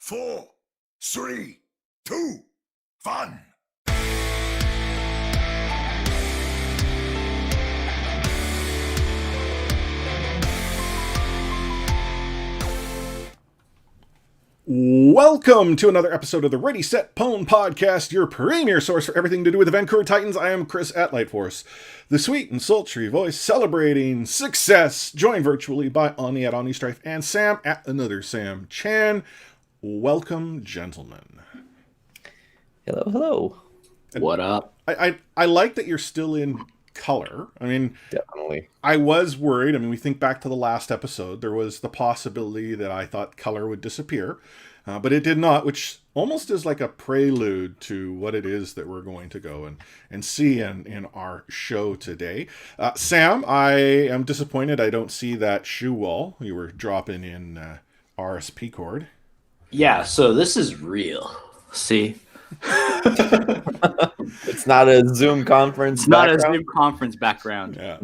4, 3, 2, 1. Welcome to another episode of the Ready Set Pwn podcast, your premier source for everything to do with the Vancouver Titans. I am Chris at Lightforce, the sweet and sultry voice celebrating success, joined virtually by Ani at Ani Strife and Sam at another Sam Chan. Welcome, gentlemen. Hello, hello. What up? I like that you're still in color. I mean, Definitely. I was worried. I mean, we think back to the last episode. There was the possibility that I thought color would disappear, but it did not, which almost is like a prelude to what it is that we're going to go and see in our show today. Sam, I am disappointed I don't see that shoe wall you were dropping in RSP cord. Yeah, so this is real. See? It's not a Zoom conference. It's not a Zoom conference background. Yeah.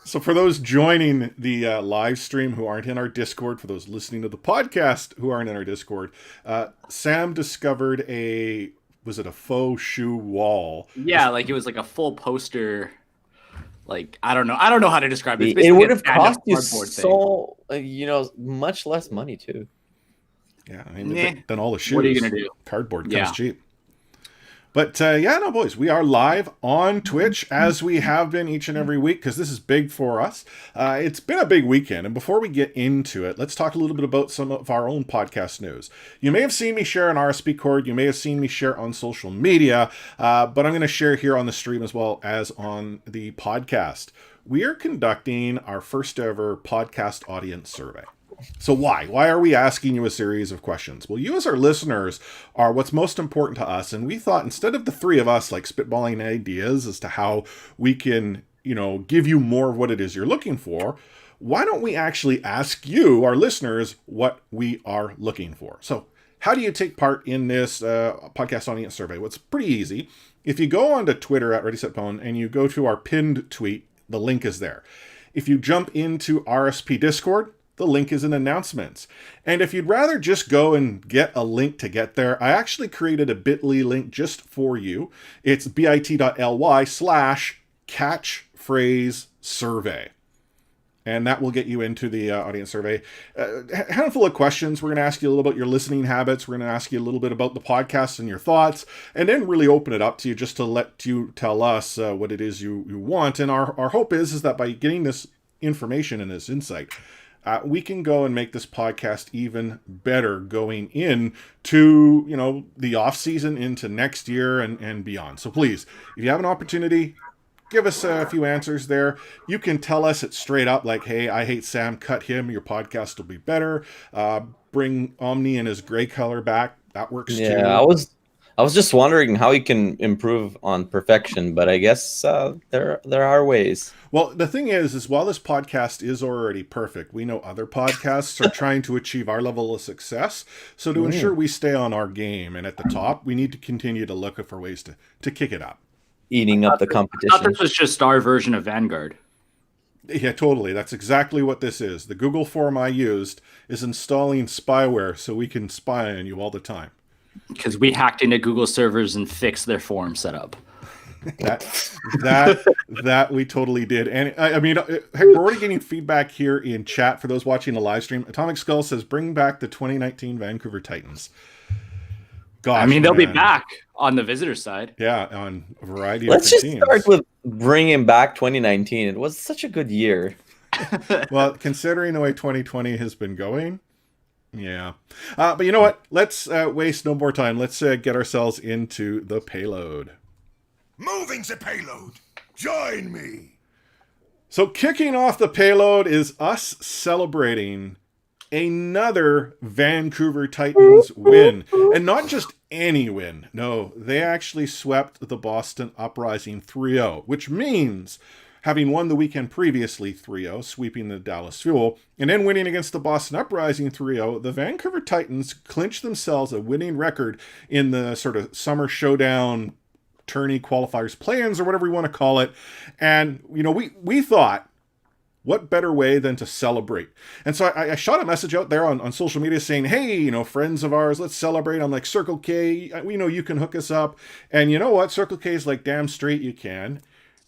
So for those joining the live stream who aren't in our Discord, for those listening to the podcast who aren't in our Discord, Sam discovered was it a faux shoe wall? Yeah, like it was like a full poster. Like I don't know how to describe it. It would have cost you so much less money too. Yeah, I mean, then all the shoes. What are you gonna do? Cardboard comes cheap. But boys, we are live on Twitch as we have been each and every week because this is big for us. It's been a big weekend, and before we get into it, let's talk a little bit about some of our own podcast news. You may have seen me share an RSP cord, you may have seen me share on social media, but I'm going to share here on the stream as well as on the podcast. We are conducting our first ever podcast audience survey. So why? Why are we asking you a series of questions? Well, you as our listeners are what's most important to us. And we thought instead of the three of us like spitballing ideas as to how we can, give you more of what it is you're looking for, why don't we actually ask you, our listeners, what we are looking for? So how do you take part in this podcast audience survey? Well, it's pretty easy. If you go onto Twitter at ReadySetPwn and you go to our pinned tweet, the link is there. If you jump into RSP Discord, the link is in announcements. And if you'd rather just go and get a link to get there, I actually created a bit.ly link just for you. It's bit.ly/catchphrasesurvey. And that will get you into the audience survey. A handful of questions. We're going to ask you a little about your listening habits. We're going to ask you a little bit about the podcast and your thoughts, and then really open it up to you just to let you tell us what it is you want. And our hope is that by getting this information and this insight, we can go and make this podcast even better going into, the off season into next year and beyond. So please, if you have an opportunity, give us a few answers there. You can tell us it straight up, like, hey, I hate Sam, cut him, your podcast will be better. Bring Omni and his gray color back. That works too. Yeah, I was just wondering how you can improve on perfection, but I guess there are ways. Well, the thing is while this podcast is already perfect, we know other podcasts are trying to achieve our level of success. So to ensure we stay on our game and at the top, we need to continue to look for ways to kick it up. Eating up the I competition. thought this was just our version of Vanguard. Yeah, totally. That's exactly what this is. The Google form I used is installing spyware so we can spy on you all the time. Because we hacked into Google servers and fixed their form setup. That we totally did. And I mean, heck, we're already getting feedback here in chat for those watching the live stream. Atomic Skull says, bring back the 2019 Vancouver Titans. Gosh, I mean, they'll be back on the visitor side. Yeah, on a variety Let's of just teams. start with bringing back 2019. It was such a good year. Well, considering the way 2020 has been going, yeah. But you know what? Let's waste no more time. Let's get ourselves into the payload. Moving the payload. Join me. So kicking off the payload is us celebrating another Vancouver Titans win. And not just any win. No, they actually swept the Boston Uprising 3-0, which means having won the weekend previously 3-0, sweeping the Dallas Fuel, and then winning against the Boston Uprising 3-0, the Vancouver Titans clinched themselves a winning record in the sort of summer showdown tourney qualifiers, play-ins, or whatever we want to call it. And, we thought, what better way than to celebrate? And so I shot a message out there on social media saying, hey, friends of ours, let's celebrate on like Circle K. We know you can hook us up. And you know what? Circle K is like, damn straight you can.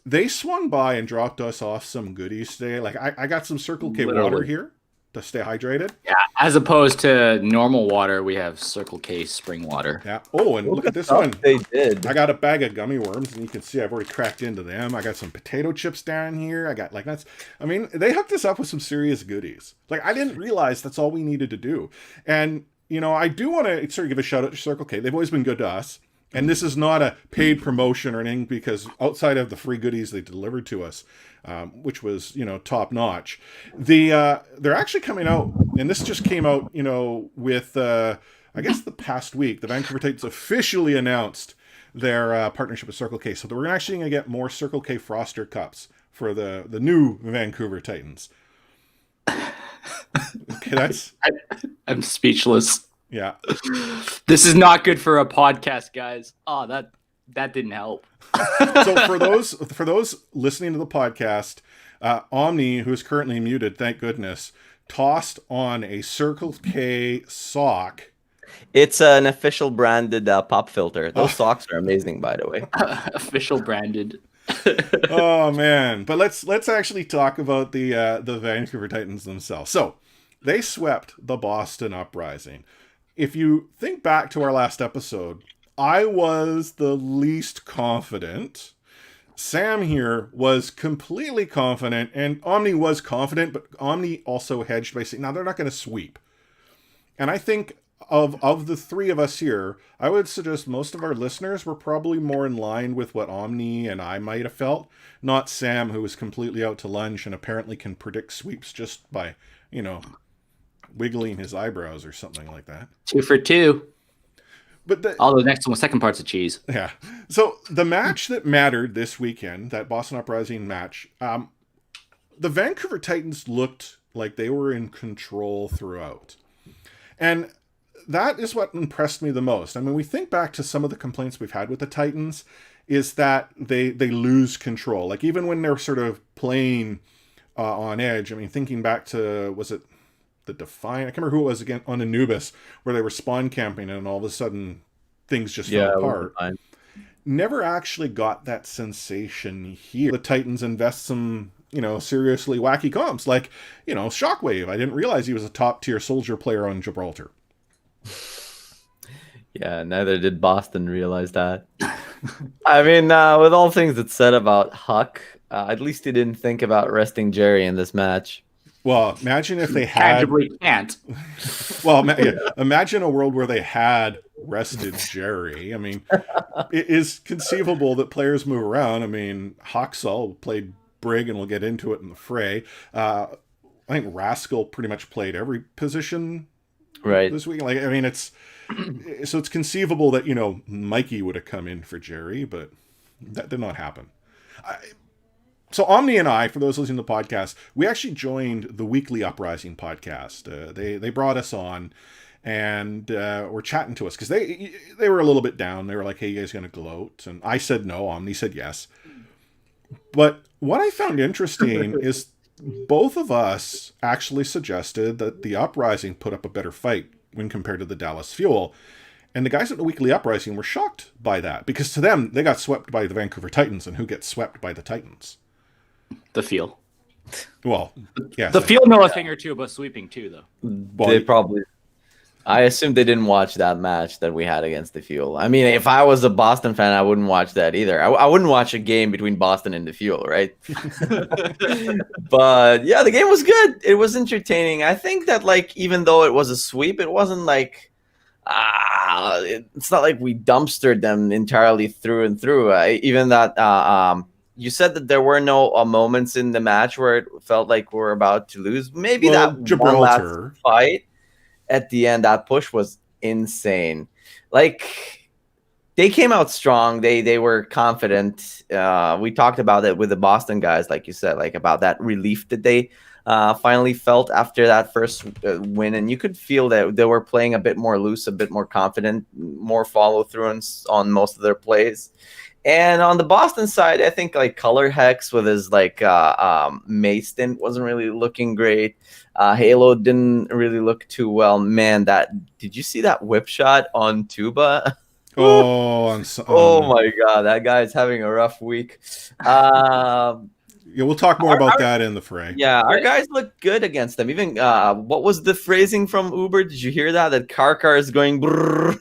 They swung by and dropped us off some goodies today. Like I got some Circle K water here to stay hydrated. Yeah, as opposed to normal water, we have Circle K spring water. Yeah. Oh, and look at this one. They did. I got a bag of gummy worms, and you can see I've already cracked into them. I got some potato chips down here. I got they hooked us up with some serious goodies. Like, I didn't realize that's all we needed to do. And, I do want to sort of give a shout out to Circle K. They've always been good to us. And this is not a paid promotion or anything, because outside of the free goodies they delivered to us, which was, top notch, they're actually coming out, and this just came out, with, I guess the past week, the Vancouver Titans officially announced their partnership with Circle K. So we're actually going to get more Circle K Froster cups for the new Vancouver Titans. Okay, I'm speechless. Yeah. This is not good for a podcast, guys. Oh, that didn't help. So for those listening to the podcast, Omni, who is currently muted, thank goodness, tossed on a Circle K sock. It's an official branded pop filter. Those socks are amazing, by the way. Official branded. Oh man. But let's actually talk about the Vancouver Titans themselves. So they swept the Boston Uprising. If you think back to our last episode, I was the least confident. Sam here was completely confident, and Omni was confident, but Omni also hedged by saying, no, they're not going to sweep. And I think of the three of us here, I would suggest most of our listeners were probably more in line with what Omni and I might have felt, not Sam, who was completely out to lunch and apparently can predict sweeps just by, wiggling his eyebrows or something like that. 2 for 2. But All the next one, second part's of cheese. yeah. So the match that mattered this weekend, that Boston Uprising match, the Vancouver Titans looked like they were in control throughout. And that is what impressed me the most. I mean, we think back to some of the complaints we've had with the Titans is that they lose control. Like even when they're sort of playing on edge, I mean, thinking back to, was it the Defiant? I can't remember who it was again on Anubis, where they were spawn camping and all of a sudden things just fell apart. Never actually got that sensation here. The Titans invest some, seriously wacky comps, like, Shockwave. I didn't realize he was a top tier soldier player on Gibraltar. Yeah, neither did Boston realize that. I mean, with all things that's said about Huck, at least he didn't think about resting Jerry in this match. Well, imagine if they had... Tangibly can't. Well, imagine a world where they had rested Jerry. I mean, it is conceivable that players move around. I mean, Hoxall played Brig, and we'll get into it in the fray. I think Rascal pretty much played every position this week. Like, I mean, it's conceivable that, Mikey would have come in for Jerry, but that did not happen. So Omni and I, for those listening to the podcast, we actually joined the Weekly Uprising podcast. They brought us on and were chatting to us because they were a little bit down. They were like, hey, you guys going to gloat? And I said no. Omni said yes. But what I found interesting is both of us actually suggested that the Uprising put up a better fight when compared to the Dallas Fuel. And the guys at the Weekly Uprising were shocked by that because to them, they got swept by the Vancouver Titans, and who gets swept by the Titans? The feel. Well, yeah. The feel know a thing or two about sweeping too, though. Well, They probably... I assume they didn't watch that match that we had against the Fuel. I mean, if I was a Boston fan, I wouldn't watch that either. I wouldn't watch a game between Boston and the Fuel, right? But yeah, the game was good. It was entertaining. I think that, like, even though it was a sweep, it wasn't like it's not like we dumpstered them entirely through and through. Even that you said that there were no moments in the match where it felt like we're about to lose. Maybe that Gibraltar one last fight at the end, that push was insane. Like, they came out strong. They were confident. We talked about it with the Boston guys, like you said, like about that relief that they finally felt after that first win. And you could feel that they were playing a bit more loose, a bit more confident, more follow through on most of their plays. And on the Boston side, I think like Color Hex with his like May stint wasn't really looking great. Halo didn't really look too well. Man, did you see that whip shot on Tuba? Oh, oh my God, that guy's having a rough week. Yeah, we'll talk more about that in the fray. Yeah, our guys look good against them. Even what was the phrasing from Uber? Did you hear that? That car is going brrr.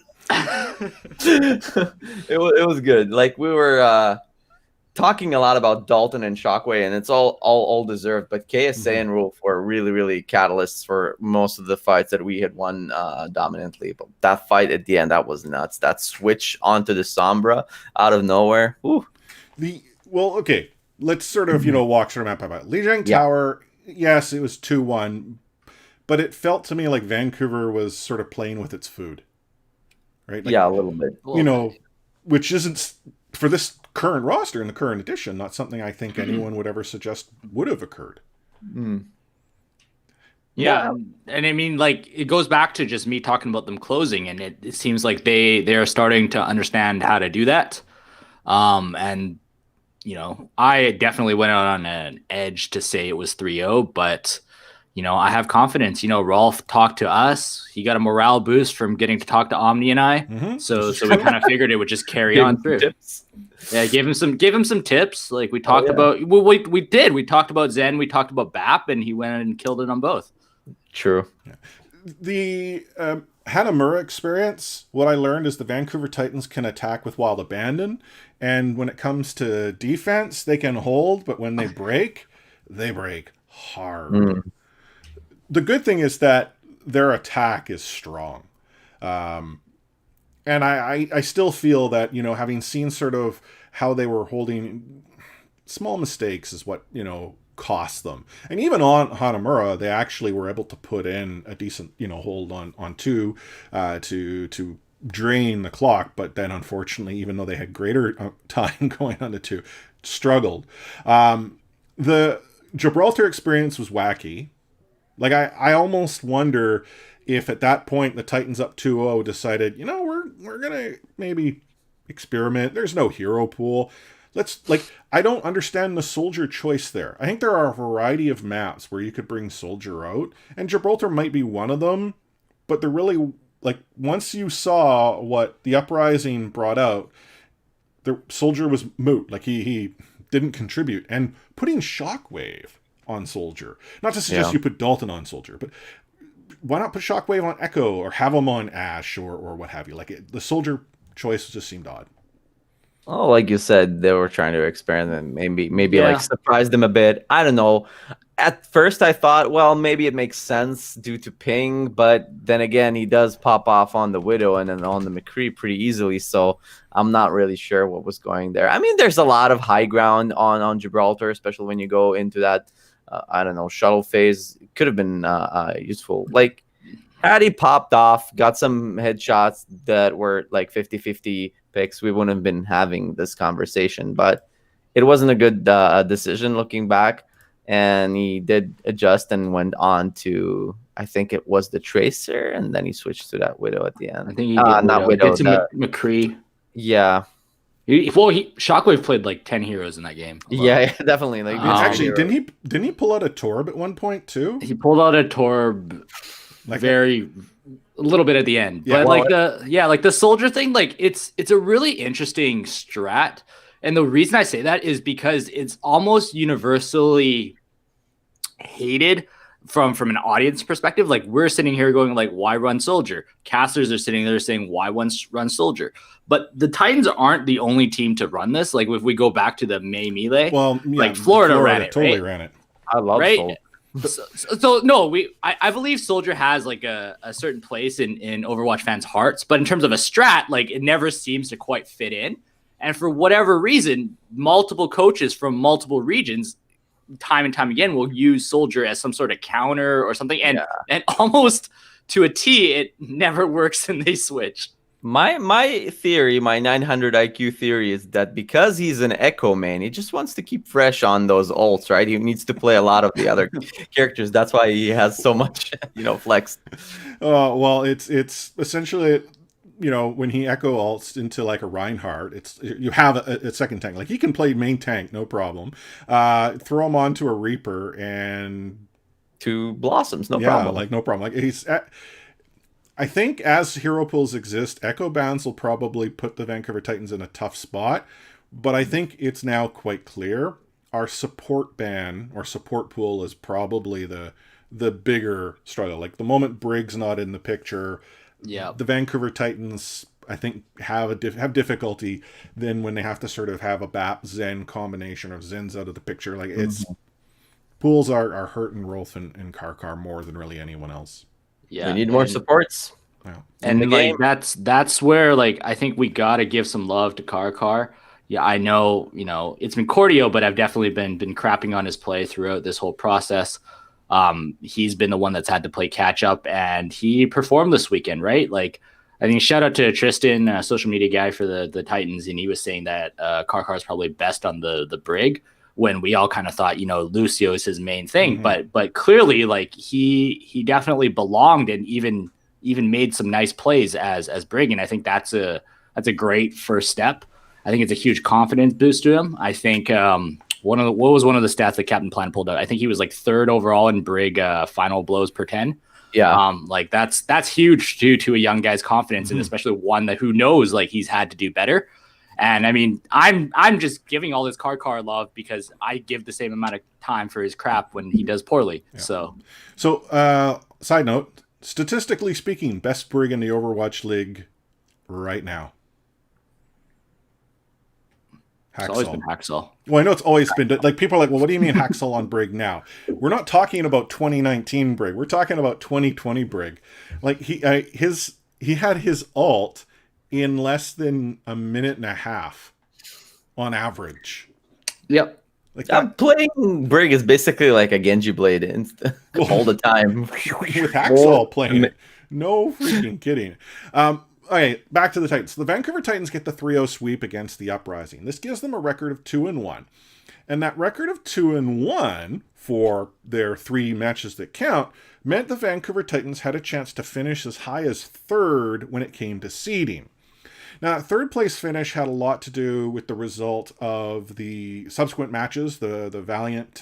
It was good. Like, we were talking a lot about Dalton and Shockwave, and it's all deserved. But KSA and Wolf were really, really catalysts for most of the fights that we had won dominantly. But that fight at the end, that was nuts. That switch onto the Sombra out of nowhere. Whew. Okay. Let's sort of, walk through map by map. Lijiang Tower, yes, it was 2-1, but it felt to me like Vancouver was sort of playing with its food. Right? Like, yeah, a little bit. Which isn't, for this current roster in the current edition, not something I think anyone would ever suggest would have occurred. Yeah, and I mean, like, it goes back to just me talking about them closing, and it seems like they're starting to understand how to do that. And, I definitely went out on an edge to say it was 3-0, but... I have confidence. Rolf talked to us. He got a morale boost from getting to talk to Omni and I. So we kind of figured it would just carry on through. Tips. Yeah, gave him some tips. Like we talked about. We did. We talked about Zen. We talked about BAP, and he went and killed it on both. True. Yeah. The Hanamura experience, what I learned is the Vancouver Titans can attack with wild abandon. And when it comes to defense, they can hold. But when they break hard. The good thing is that their attack is strong. And I still feel that, having seen sort of how they were holding small mistakes is what, cost them. And even on Hanamura, they actually were able to put in a decent, hold on two to drain the clock. But then, unfortunately, even though they had greater time going on to two, struggled. The Gibraltar experience was wacky. Like, I almost wonder if at that point the Titans up 2-0 decided, we're going to maybe experiment. There's no hero pool. I don't understand the soldier choice there. I think there are a variety of maps where you could bring soldier out, and Gibraltar might be one of them, but they're really, once you saw what the Uprising brought out, the soldier was moot. He didn't contribute. And putting Shockwave on soldier, not to suggest you put Dalton on soldier, but why not put Shockwave on Echo or have him on Ash or what have you? The soldier choice just seemed odd. Oh, like you said, they were trying to experiment, maybe surprise them a bit. I don't know. At first, I thought, well, maybe it makes sense due to ping, but then again, he does pop off on the Widow and then on the McCree pretty easily, so I'm not really sure what was going there. I mean, there's a lot of high ground on Gibraltar, especially when you go into that, shuttle phase. It could have been useful. Had he popped off, got some headshots that were 50-50 picks, we wouldn't have been having this conversation. But it wasn't a good decision looking back. And he did adjust and went on to, I think it was the Tracer, and then he switched to that Widow at the end. I think he did not Widow. McCree. Yeah. Shockwave played 10 heroes in that game. Yeah, definitely. Actually, didn't he pull out a Torb at one point too? He pulled out a Torb a little bit at the end. Yeah, but the soldier thing, it's a really interesting strat. And the reason I say that is because it's almost universally hated from an audience perspective. We're sitting here going why run soldier? Casters are sitting there saying why run soldier? But the Titans aren't the only team to run this. If we go back to the May Melee, Florida ran it. Totally ran it. I love Soldier. So no, I believe Soldier has a certain place in Overwatch fans' hearts, but in terms of a strat, it never seems to quite fit in. And for whatever reason, multiple coaches from multiple regions, time and time again, will use Soldier as some sort of counter or something, and almost to a T, it never works, and they switch. My theory, my 900 IQ theory, is that because he's an Echo main, he just wants to keep fresh on those ults, right? He needs to play a lot of the other characters. That's why he has so much, flex. Well, it's essentially, when he Echo ults into a Reinhardt, you have a second tank. He can play main tank, no problem. Throw him onto a Reaper and 2 Blossoms, no problem. No problem. I think as hero pools exist, Echo bans will probably put the Vancouver Titans in a tough spot. But I think it's now quite clear our support ban or support pool is probably the bigger struggle. The moment Brig's not in the picture, the Vancouver Titans, I think, have difficulty then when they have to sort of have a BAP Zen combination of Zen's out of the picture. It's pools are hurting Rolf and Karkar more than really anyone else. Yeah, we need more supports. Yeah. And that's where I think we gotta give some love to Karkar. Yeah, I know, it's been Cordio, but I've definitely been crapping on his play throughout this whole process. He's been the one that's had to play catch up, and he performed this weekend, right? I think shout out to Tristan, social media guy for the Titans, and he was saying that Karkar is probably best on the Brig, when we all kind of thought, Lucio is his main thing, but clearly he definitely belonged and even made some nice plays as Brig. And I think that's a great first step. I think it's a huge confidence boost to him. I think what was one of the stats that Captain Plan pulled out? I think he was 3rd overall in Brig final blows per 10. Yeah. That's huge to a young guy's confidence, and especially one who knows he's had to do better. And I mean, I'm just giving all this Karkar love because I give the same amount of time for his crap when he does poorly. Yeah. So side note, statistically speaking, best Brig in the Overwatch League right now. Haxel. It's always been Haxel. Well, I know it's always been people are well, what do you mean Haxel on Brig now? We're not talking about 2019 Brig. We're talking about 2020 Brig. He had his ult in less than a minute and a half on average. Yep. Like that, Playing Brig is basically like a Genji blade all the time. with Hacksaw playing it. No freaking kidding. Okay, back to the Titans. The Vancouver Titans get the 3-0 sweep against the Uprising. This gives them a record of 2-1. And that record of 2-1 for their 3 matches that count meant the Vancouver Titans had a chance to finish as high as 3rd when it came to seeding. Now, that 3rd place finish had a lot to do with the result of the subsequent matches, the Valiant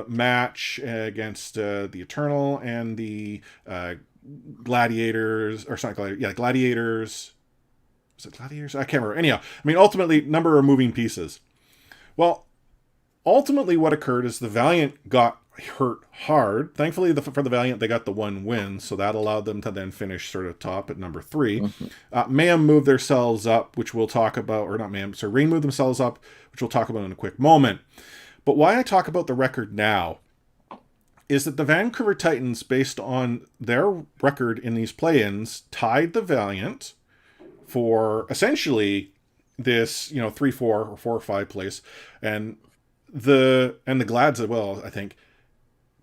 match against the Eternal and the Gladiators, or sorry, Gladiators. Was it Gladiators? I can't remember. Anyhow, I mean, ultimately, number of moving pieces. Well, ultimately what occurred is the Valiant got hurt hard. Thankfully, for the Valiant, they got the 1 win, so that allowed them to then finish sort of top at number 3. Mayhem moved themselves up, which we'll talk about, or not Mayhem, so Rain moved themselves up, which we'll talk about in a quick moment. But why I talk about the record now is that the Vancouver Titans, based on their record in these play-ins, tied the Valiant for essentially this, 3-4 or 4-5 place, and the Glads as well, I think,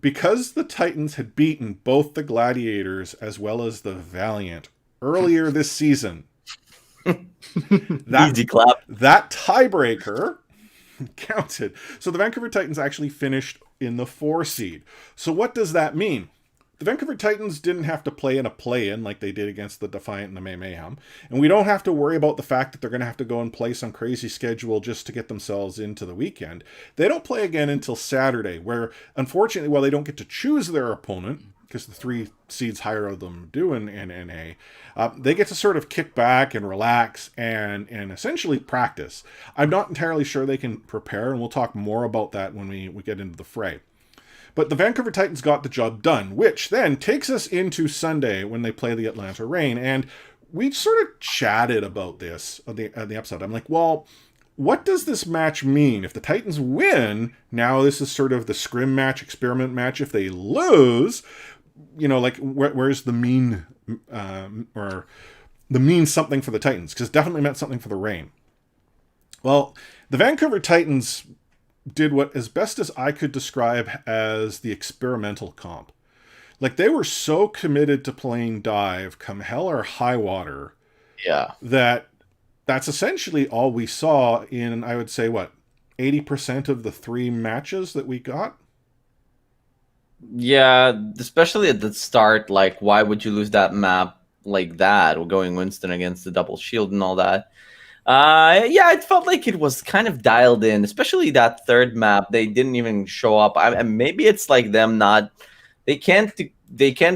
because the Titans had beaten both the Gladiators as well as the Valiant earlier this season. Easy clap. That tiebreaker counted. So the Vancouver Titans actually finished in the 4 seed. So what does that mean? The Vancouver Titans didn't have to play in a play-in like they did against the Defiant and the Mayhem. And we don't have to worry about the fact that they're going to have to go and play some crazy schedule just to get themselves into the weekend. They don't play again until Saturday, where, unfortunately, while they don't get to choose their opponent, because the 3 seeds higher of them do in NA, they get to sort of kick back and relax and essentially practice. I'm not entirely sure they can prepare, and we'll talk more about that when we get into the fray. But the Vancouver Titans got the job done, which then takes us into Sunday when they play the Atlanta Reign. And we sort of chatted about this on the episode. I'm like, well, what does this match mean? If the Titans win, now this is sort of the scrim match, experiment match. If they lose, where's the mean or the mean something for the Titans? Because it definitely meant something for the Reign. Well, the Vancouver Titans did what as best as I could describe as the experimental comp. Like, they were so committed to playing dive come hell or high water. Yeah. That's essentially all we saw in, I would say, 80% of the 3 matches that we got? Yeah, especially at the start, like, why would you lose that map like that, or going Winston against the double shield and all that? Yeah, it felt like it was kind of dialed in, especially that 3rd map. They didn't even show up. Maybe it's like them not. They can't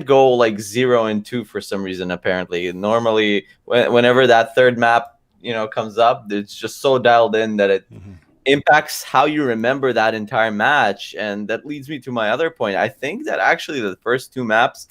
go like 0 and 2 for some reason. Apparently, normally whenever that 3rd map comes up, it's just so dialed in that it impacts how you remember that entire match. And that leads me to my other point. I think that actually the first 2 maps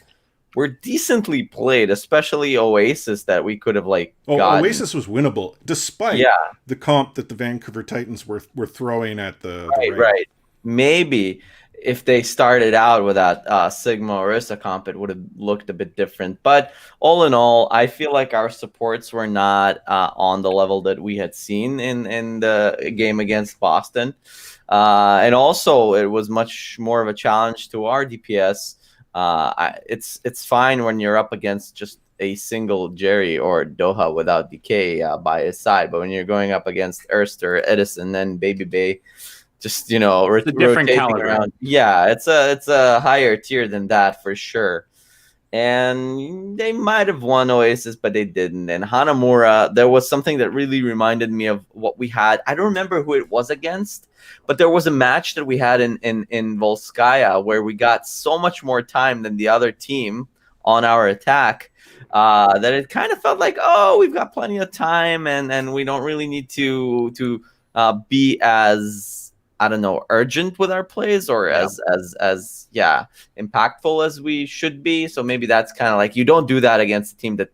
were decently played, especially Oasis, that we could have gotten. Oasis was winnable, despite the comp that the Vancouver Titans were throwing at the right. Maybe if they started out with that Sigma Orisa comp, it would have looked a bit different. But all in all, I feel like our supports were not on the level that we had seen in the game against Boston. And also, it was much more of a challenge to our DPS. It's fine when you're up against just a single Jerry or Doha without DK by his side, but when you're going up against Erster, Edison, and Baby Bay, just rotating around, it's a higher tier than that for sure. And they might have won Oasis, but they didn't. And Hanamura, there was something that really reminded me of what we had. I don't remember who it was against, but there was a match that we had in Volskaya where we got so much more time than the other team on our attack that it kind of felt like, oh, we've got plenty of time and we don't really need to be as, I don't know, urgent with our plays or as impactful as we should be. So maybe that's kind of like, you don't do that against a team that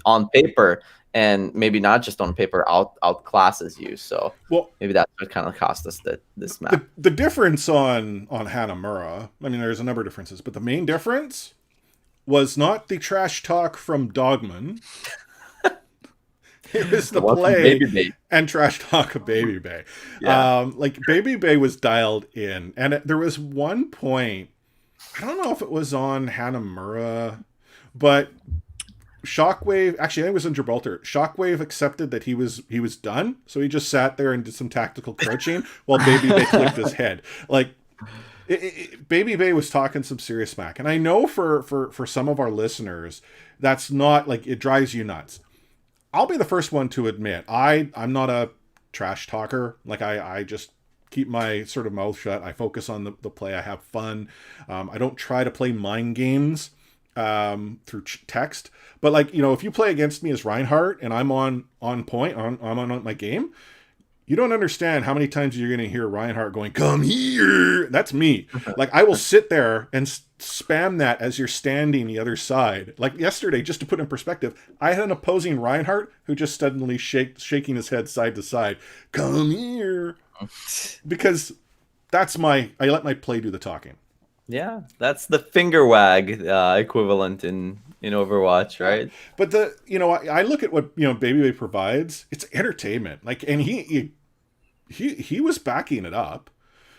on paper, and maybe not just on paper, outclasses you. So maybe that's what kind of cost us this map. The difference on Hanamura, I mean, there's a number of differences, but the main difference was not the trash talk from Dogman. It was the Welcome, play Baby Bay. and trash talk of Baby Bay. Yeah. Like Baby Bay was dialed in, and there was one point. I don't know if it was on Hanamura, but Shockwave. Actually, I think it was in Gibraltar. Shockwave accepted that he was done, so he just sat there and did some tactical crouching while Baby Bay clicked his head. Like Baby Bay was talking some serious smack, and I know for some of our listeners, that's not like it drives you nuts. I'll be the first one to admit I'm not a trash talker. Like I just keep my sort of mouth shut. I focus on the play. I have fun. I don't try to play mind games through text. But like, if you play against me as Reinhardt and I'm on point, I'm on my game, you don't understand how many times you're going to hear Reinhardt going, "Come here." That's me. Like I will sit there and spam that as you're standing the other side. Like yesterday, just to put in perspective, I had an opposing Reinhardt who just suddenly shaking his head side to side. "Come here." Because I let my play do the talking. Yeah, that's the finger wag equivalent in Overwatch, right? But I look at what Baby Bay provides. It's entertainment. Like, and he was backing it up.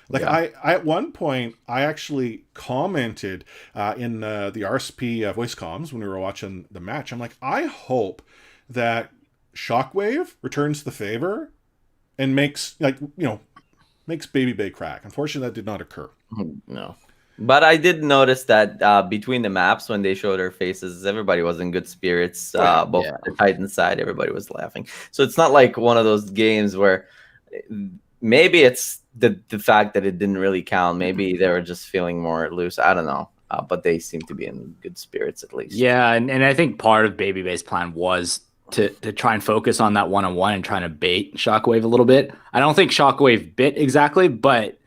Like I at one point I actually commented in the RSP voice comms when we were watching the match. I'm like, I hope that Shockwave returns the favor and makes Baby Bay crack. Unfortunately, that did not occur. No. But I did notice that between the maps, when they showed their faces, everybody was in good spirits. Both on the Titan side, everybody was laughing. So it's not like one of those games where maybe it's the fact that it didn't really count. Maybe they were just feeling more loose. I don't know. But they seem to be in good spirits at least. Yeah, and I think part of Baby Bay's plan was to try and focus on that one-on-one and trying to bait Shockwave a little bit. I don't think Shockwave bit exactly, but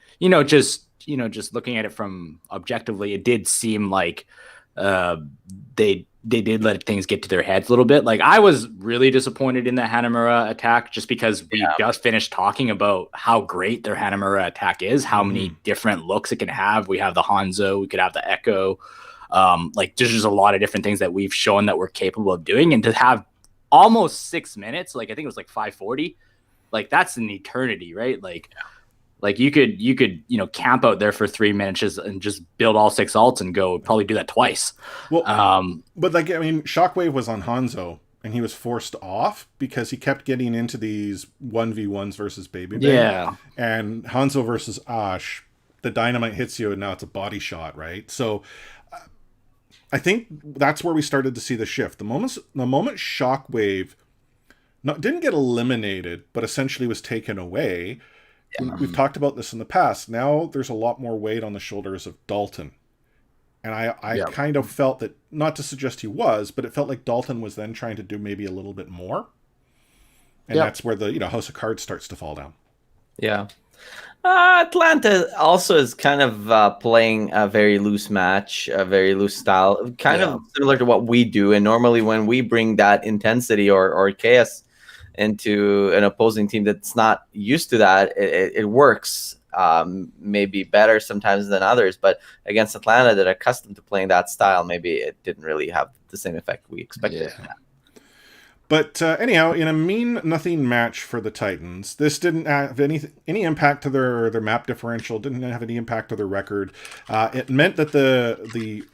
just looking at it from objectively, it did seem like they did let things get to their heads a little bit. Like I was really disappointed in the Hanamura attack just because we just finished talking about how great their Hanamura attack is, how many different looks it can have. We have the Hanzo, we could have the Echo. Like there's just a lot of different things that we've shown that we're capable of doing, and to have almost 6 minutes, like I think it was like 5:40, like that's an eternity, right? Like you could camp out there for 3 minutes and just build all 6 ults and go probably do that twice. Well, but Shockwave was on Hanzo and he was forced off because he kept getting into these 1v1s versus Baby Bay. Yeah. And Hanzo versus Ash, the dynamite hits you and now it's a body shot, right? So I think that's where we started to see the shift. The moment Shockwave didn't get eliminated, but essentially was taken away. We've talked about this in the past. Now there's a lot more weight on the shoulders of Dalton. And I kind of felt that, not to suggest he was, but it felt like Dalton was then trying to do maybe a little bit more. And that's where the House of Cards starts to fall down. Yeah. Atlanta also is kind of playing a very loose match, a very loose style, kind of similar to what we do. And normally when we bring that intensity or chaos into an opposing team that's not used to that, it works maybe better sometimes than others. But against Atlanta that are accustomed to playing that style, maybe it didn't really have the same effect we expected. Yeah. But anyhow, in a mean-nothing match for the Titans, this didn't have any impact to their map differential, didn't have any impact to their record. It meant that the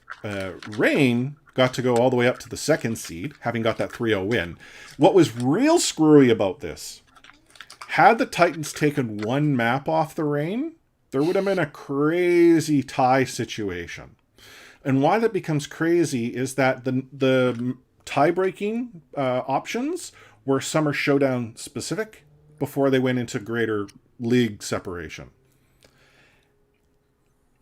Reign got to go all the way up to the 2nd seed, having got that 3-0 win. What was real screwy about this, had the Titans taken one map off the Reign, there would have been a crazy tie situation. And why that becomes crazy is that the tie-breaking options were Summer Showdown specific before they went into greater league separation.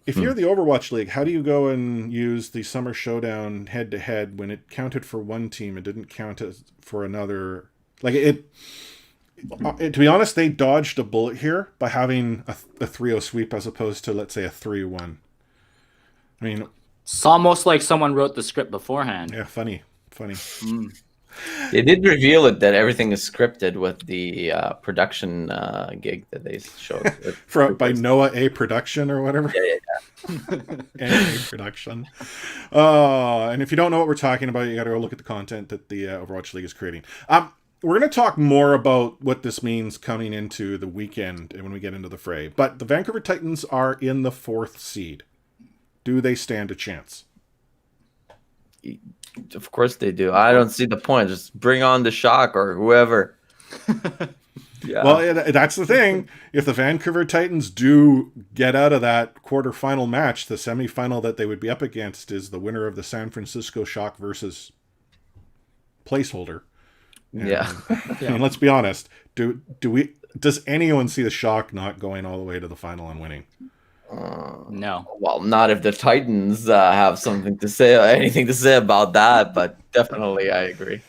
If you're the Overwatch League, how do you go and use the Summer Showdown head-to-head when it counted for one team and didn't count it for another? Like to be honest, they dodged a bullet here by having a 3-0 sweep as opposed to, let's say, a 3-1. I mean, it's almost like someone wrote the script beforehand. Yeah, funny. They did reveal it that everything is scripted with the production gig that they showed. By Noah A. Production or whatever? Yeah. A Production. And if you don't know what we're talking about, you got to go look at the content that the Overwatch League is creating. we're going to talk more about what this means coming into the weekend and when we get into the fray. But the Vancouver Titans are in the 4th seed. Do they stand a chance? Of course they do. I don't see the point. Just bring on the Shock or whoever. Yeah. Well, that's the thing. If the Vancouver Titans do get out of that quarterfinal match, the semifinal that they would be up against is the winner of the San Francisco Shock versus placeholder. And, Yeah. And let's be honest. Does anyone see the Shock not going all the way to the final and winning? No. Well, not if the Titans have something to say, anything to say about that, but definitely I agree.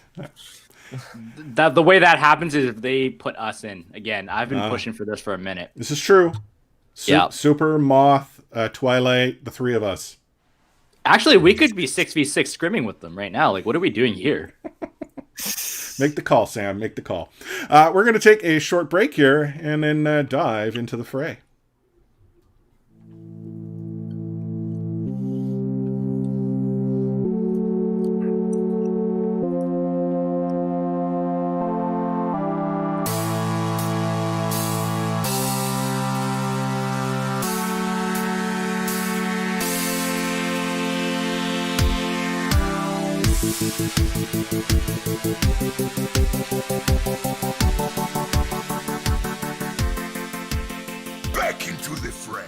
That the way that happens is if they put us in. Again, I've been pushing for this for a minute. This is true. Yeah. Super, Moth, Twilight, the 3 of us. Actually, we could be 6v6 scrimming with them right now. Like, what are we doing here? Make the call, Sam. Make the call. We're going to take a short break here and then dive into the fray. Back into the fray.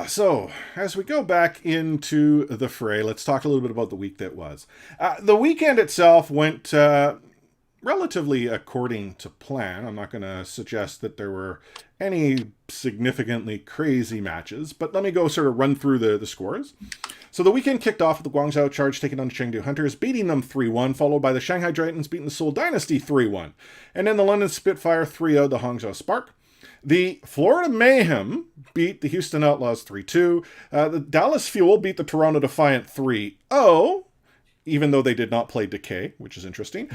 So as we go back into the fray, let's talk a little bit about the week that was. The weekend itself went relatively according to plan. I'm not going to suggest that there were any significantly crazy matches, but let me go sort of run through the scores. So the weekend kicked off with the Guangzhou Charge taking on the Chengdu Hunters, beating them 3-1, followed by the Shanghai Dragons beating the Seoul Dynasty 3-1. And then the London Spitfire 3-0 the Hangzhou Spark. The Florida Mayhem beat the Houston Outlaws 3-2. The Dallas Fuel beat the Toronto Defiant 3-0, even though they did not play Decay, which is interesting.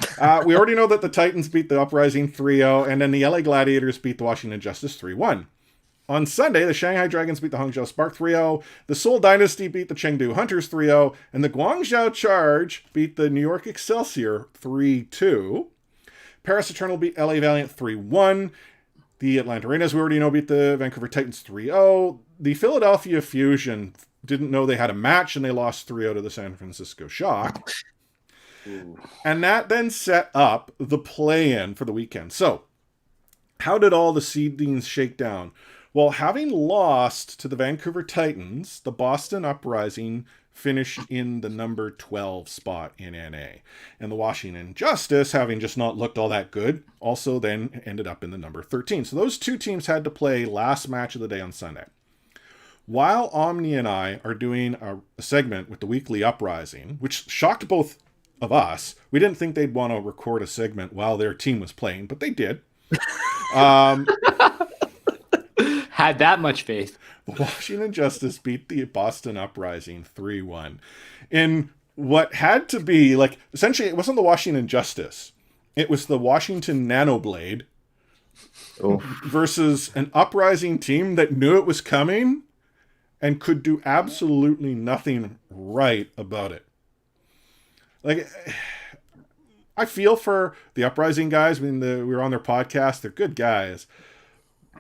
We already know that the Titans beat the Uprising 3-0, and then the LA Gladiators beat the Washington Justice 3-1. On Sunday, the Shanghai Dragons beat the Hangzhou Spark 3-0, the Seoul Dynasty beat the Chengdu Hunters 3-0, and the Guangzhou Charge beat the New York Excelsior 3-2. Paris Eternal beat LA Valiant 3-1. The Atlanta Rain, as we already know, beat the Vancouver Titans 3-0. The Philadelphia Fusion didn't know they had a match, and they lost 3-0 to the San Francisco Shock. Ooh. And that then set up the play-in for the weekend. So, how did all the seedings shake down? Well, having lost to the Vancouver Titans, the Boston Uprising finished in the number 12 spot in NA. And the Washington Justice, having just not looked all that good, also then ended up in the number 13. So those two teams had to play last match of the day on Sunday. While Omni and I are doing a segment with the Weekly Uprising, which shocked both of us, we didn't think they'd want to record a segment while their team was playing, but they did. Had that much faith. The Washington Justice beat the Boston Uprising 3-1 in what had to be, like, essentially it wasn't the Washington Justice. It was the Washington Nanoblade versus an Uprising team that knew it was coming and could do absolutely nothing right about it. Like, I feel for the Uprising guys. I mean, we were on their podcast. They're good guys.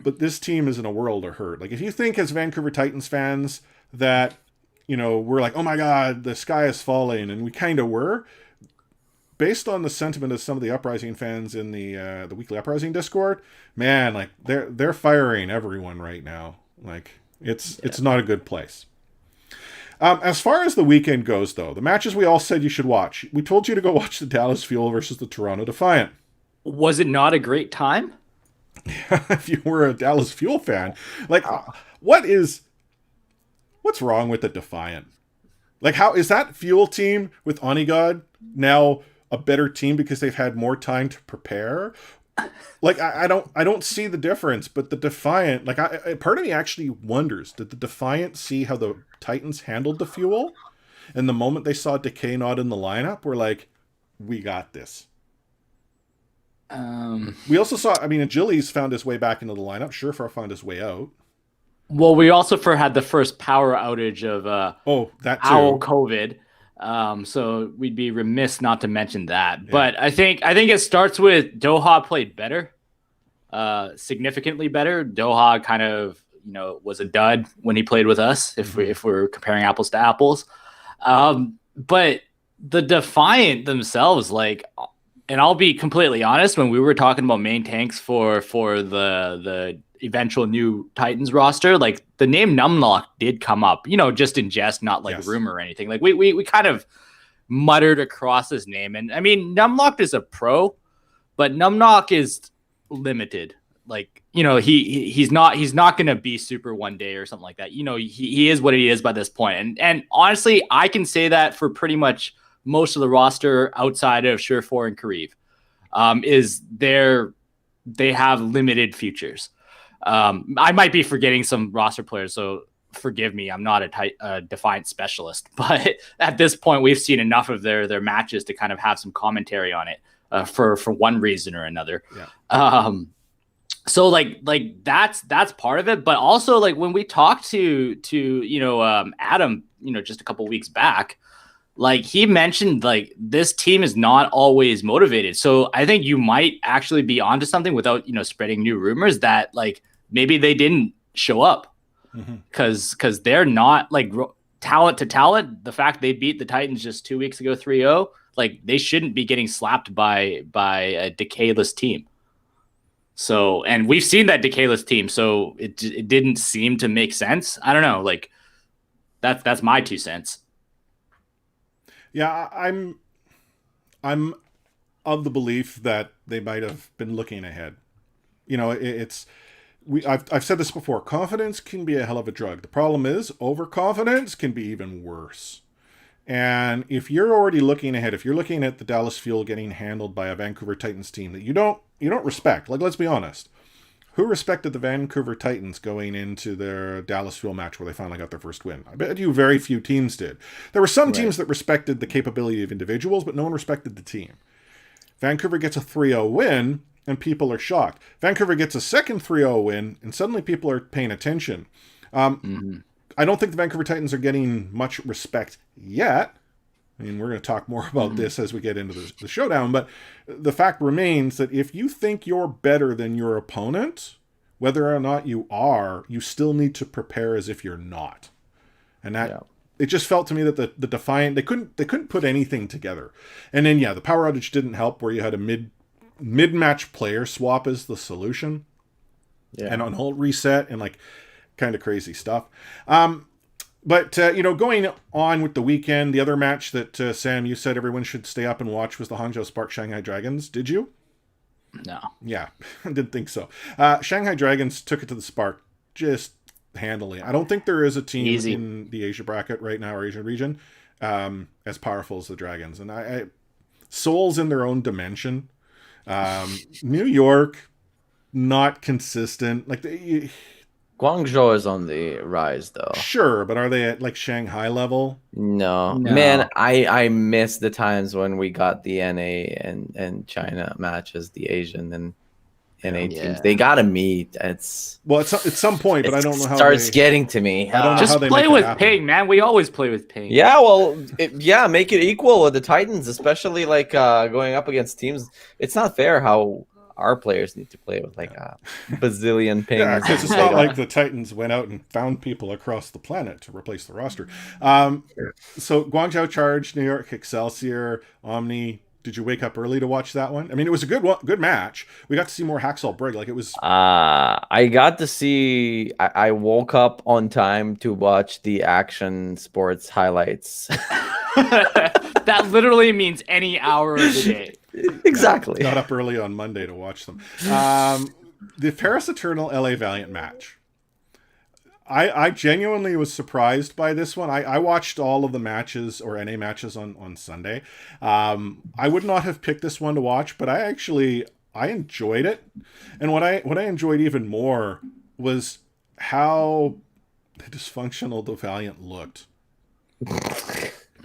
But this team is in a world of hurt. Like, if you think as Vancouver Titans fans that, you know, we're like, oh my God, the sky is falling, and we kind of were, based on the sentiment of some of the Uprising fans in the Weekly Uprising Discord, man, like, they're firing everyone right now. Like, it's not a good place. As far as the weekend goes, though, the matches we all said you should watch. We told you to go watch the Dallas Fuel versus the Toronto Defiant. Was it not a great time? If you were a Dallas Fuel fan, like, what's wrong with the Defiant? Like, how is that Fuel team with Onigod now a better team because they've had more time to prepare? Like, I don't see the difference. But the Defiant, like, part of me actually wonders, did the Defiant see how the Titans handled the Fuel, and the moment they saw Decay not in the lineup, we're like, we got this. We also saw, I mean, Achilles found his way back into the lineup. Surefire found his way out. Well, we also had the first power outage of that too. Owl COVID. So we'd be remiss not to mention that. Yeah. But I think it starts with Doha played better, significantly better. Doha kind of was a dud when he played with us. If we're comparing apples to apples, but the Defiant themselves, like, and I'll be completely honest, when we were talking about main tanks for the eventual new Titans roster, like the name Numlock did come up, just in jest, not like rumor or anything. Like we kind of muttered across his name. And I mean, Numlock is a pro, but Numlock is limited. Like, he's not going to be super one day or something like that. He is what he is by this point. And honestly, I can say that for pretty much most of the roster outside of Surefour and Kareev, they have limited futures. I might be forgetting some roster players, so forgive me. I'm not a Defiant specialist, but at this point, we've seen enough of their matches to kind of have some commentary on it for one reason or another. Yeah. So like that's part of it, but also like when we talked to Adam, just a couple of weeks back, like he mentioned, like this team is not always motivated. So I think you might actually be onto something without, spreading new rumors that like maybe they didn't show up because they're not like talent to talent. The fact they beat the Titans just 2 weeks ago, 3-0, like they shouldn't be getting slapped by a decayless team. So, and we've seen that decayless team, so it didn't seem to make sense. I don't know, like that's my 2 cents. Yeah, I'm of the belief that they might have been looking ahead. I've said this before. Confidence can be a hell of a drug. The problem is overconfidence can be even worse. And if you're already looking ahead, if you're looking at the Dallas Fuel getting handled by a Vancouver Titans team that you don't respect, like let's be honest, who respected the Vancouver Titans going into their Dallas Fuel match where they finally got their first win? I bet you very few teams did. There were some teams that respected the capability of individuals, but no one respected the team. Vancouver gets a 3-0 win, and people are shocked. Vancouver gets a second 3-0 win, and suddenly people are paying attention. I don't think the Vancouver Titans are getting much respect yet. I mean, we're going to talk more about this as we get into the showdown, but the fact remains that if you think you're better than your opponent, whether or not you are, you still need to prepare as if you're not. And that it just felt to me that the Defiant, they couldn't put anything together. And then the power outage didn't help, where you had a mid-match player swap as the solution. Yeah. And on hold reset and like kind of crazy stuff. But going on with the weekend, the other match that, Sam, you said everyone should stay up and watch was the Hangzhou Spark Shanghai Dragons. Did you? No. Yeah, I didn't think so. Shanghai Dragons took it to the Spark just handily. I don't think there is a team in the Asia bracket right now, or Asian region, as powerful as the Dragons. And I Seoul's in their own dimension. New York, not consistent. Like Guangzhou is on the rise, though. Sure, but are they at like Shanghai level? No. Man, I miss the times when we got the NA and China matches, the Asian and NA teams. They gotta meet. It's at some point, but I don't know how starts getting to me. I don't know just how they play make with happen. Ping, man. We always play with Ping. Yeah, well, make it equal with the Titans, especially like going up against teams. It's not fair how our players need to play with like a bazillion pings. Yeah, because it's not like the Titans went out and found people across the planet to replace the roster. So Guangzhou Charge, New York Excelsior, Omni. Did you wake up early to watch that one? I mean, it was a good match. We got to see more Hacksaw Brig. Like it was. I got to see. I woke up on time to watch the Action Sports highlights. That literally means any hour of the day. Exactly. Got up early on Monday to watch them. The Paris Eternal LA Valiant match. I genuinely was surprised by this one. I watched all of the matches or NA matches on Sunday. I would not have picked this one to watch, but I enjoyed it. And what I enjoyed even more was how dysfunctional the Valiant looked.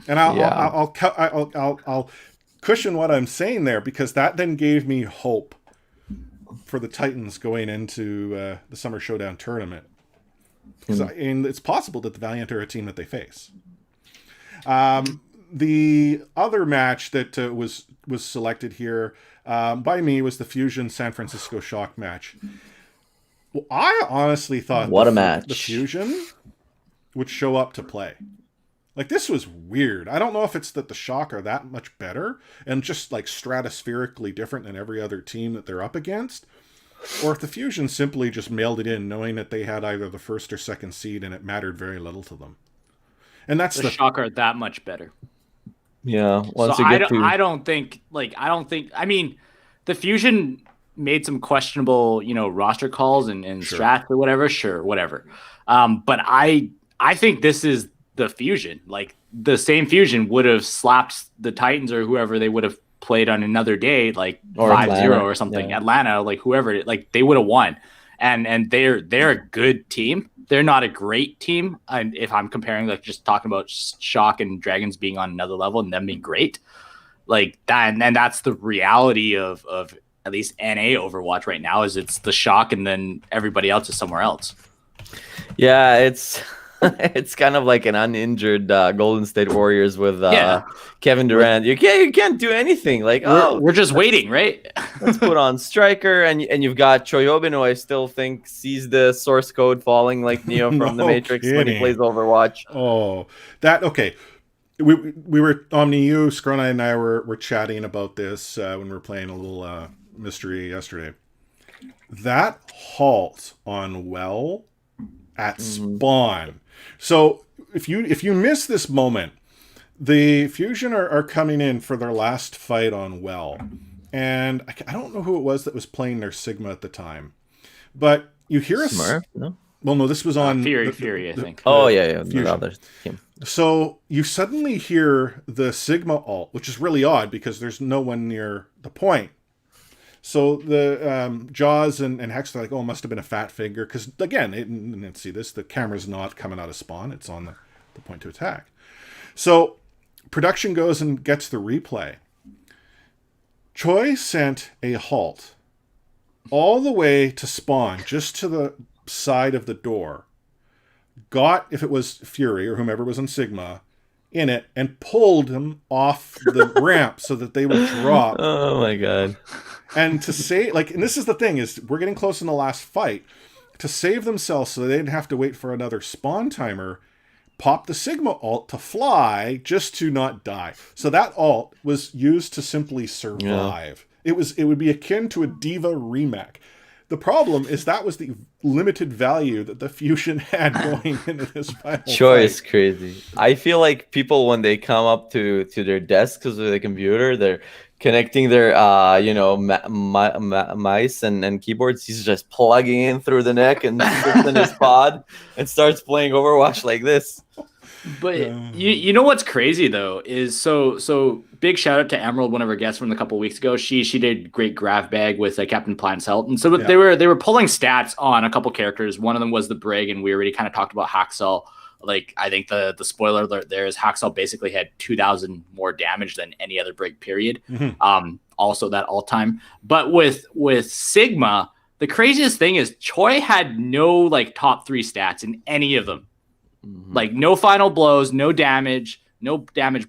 And I'll cushion what I'm saying there, because that then gave me hope for the Titans going into the Summer Showdown tournament. And it's possible that the Valiant are a team that they face. the other match that was selected here by me was the Fusion San Francisco Shock match. Well, I honestly thought What a match. the Fusion would show up to play. Like, this was weird. I don't know if it's that the Shock are that much better and just like stratospherically different than every other team that they're up against, or if the Fusion simply just mailed it in knowing that they had either the first or second seed and it mattered very little to them. And that's The Shock are that much better. Yeah. Once So you get I don't think. I mean, the Fusion made some questionable, roster calls and Sure. strats or whatever. Sure, whatever. But I think this is the Fusion. Like, the same Fusion would have slapped the Titans or whoever they would have played on another day, like Or 5-0 Atlanta, or something. yeah. Atlanta, like whoever, like they would have won. And they're a good team. They're not a great team. And if I'm comparing, like, just talking about Shock and Dragons being on another level and them being great, like that, and that's the reality of at least NA Overwatch right now, is it's the Shock and then everybody else is somewhere else. Yeah, it's it's kind of like an uninjured Golden State Warriors with Kevin Durant. You can't do anything. Like, We're just waiting, right? let's put on striker, and you've got Choyobin, who I still think sees the source code falling like Neo from the No Matrix when he kidding. plays Overwatch. Oh, okay. We were Omni, you, Scrona, and I were chatting about this when we were playing a little mystery yesterday. That halt on Well at spawn. So if you miss this moment, the Fusion are coming in for their last fight on Well, and I don't know who it was that was playing their Sigma at the time, but you hear Smurf? No? Well, no, this was on Fury, I think. Oh, yeah. Fusion. The other team. So you suddenly hear the Sigma ult, which is really odd because there's no one near the point. So the Jaws and Hex are like, oh, it must have been a fat figure. Because, again, let's see this, the camera's not coming out of spawn. It's on the point to attack. So production goes and gets the replay. Choi sent a halt all the way to spawn, just to the side of the door. Got, if it was Fury or whomever was in Sigma, in it, and pulled him off the ramp so that they would drop. Oh my god. And to say, like, and this is the thing, is we're getting close in the last fight, to save themselves so they didn't have to wait for another spawn timer, pop the Sigma ult to fly just to not die. So that ult was used to simply survive. Yeah. It would be akin to a Diva remake. The problem is that was the limited value that the Fusion had going into this final Choi is fight. crazy. I feel like people, when they come up to their desks with the computer, they're connecting their mice and keyboards. He's just plugging in through the neck and sits in his pod and starts playing Overwatch like this. But you know what's crazy though is so big shout out to Emerald, one of our guests from a couple of weeks ago. She did great graph bag with Captain Planet's Health, and so they were pulling stats on a couple characters. One of them was the Brig, and we already kind of talked about Haxel. Like, I think the spoiler alert there is Haxel basically had 2,000 more damage than any other Brig, period. Mm-hmm. Also that all time. But with Sigma, the craziest thing is Choi had no like top 3 stats in any of them. Mm-hmm. Like, no final blows, no damage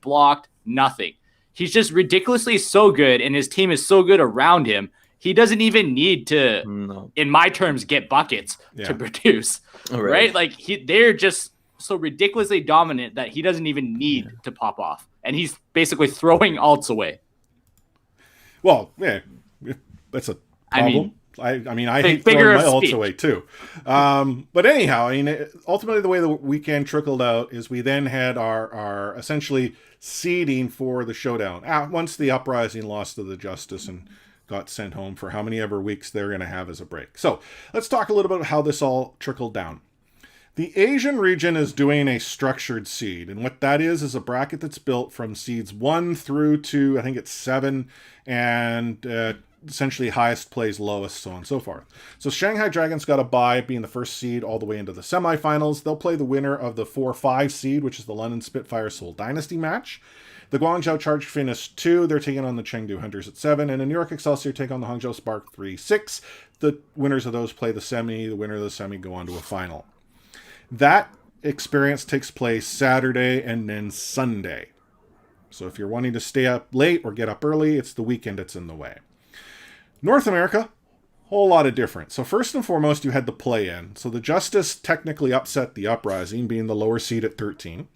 blocked, nothing. He's just ridiculously so good, and his team is so good around him. He doesn't even need to, in my terms, get buckets to produce. Right? Like, they're just so ridiculously dominant that he doesn't even need to pop off. And he's basically throwing ults away. Well, yeah, that's a problem. I hate throwing my ults away too. But anyhow, ultimately the way the weekend trickled out is we then had our essentially seeding for the showdown. Once the Uprising lost to the Justice and got sent home for how many ever weeks they're going to have as a break. So let's talk a little bit about how this all trickled down. The Asian region is doing a structured seed, and what that is a bracket that's built from seeds 1 through to, I think it's 7, and essentially highest plays lowest, so on and so forth. So Shanghai Dragons got a bye, being the first seed all the way into the semifinals. They'll play the winner of the 4-5 seed, which is the London Spitfire Seoul Dynasty match. The Guangzhou Charge finished 2. They're taking on the Chengdu Hunters at 7. And the New York Excelsior take on the Hangzhou Spark 3-6. The winners of those play the semi. The winner of the semi go on to a final. That experience takes place Saturday and then Sunday. So if you're wanting to stay up late or get up early, it's the weekend that's in the way. North America, whole lot of different. So first and foremost, you had the play-in. So the Justice technically upset the Uprising, being the lower seed at 13.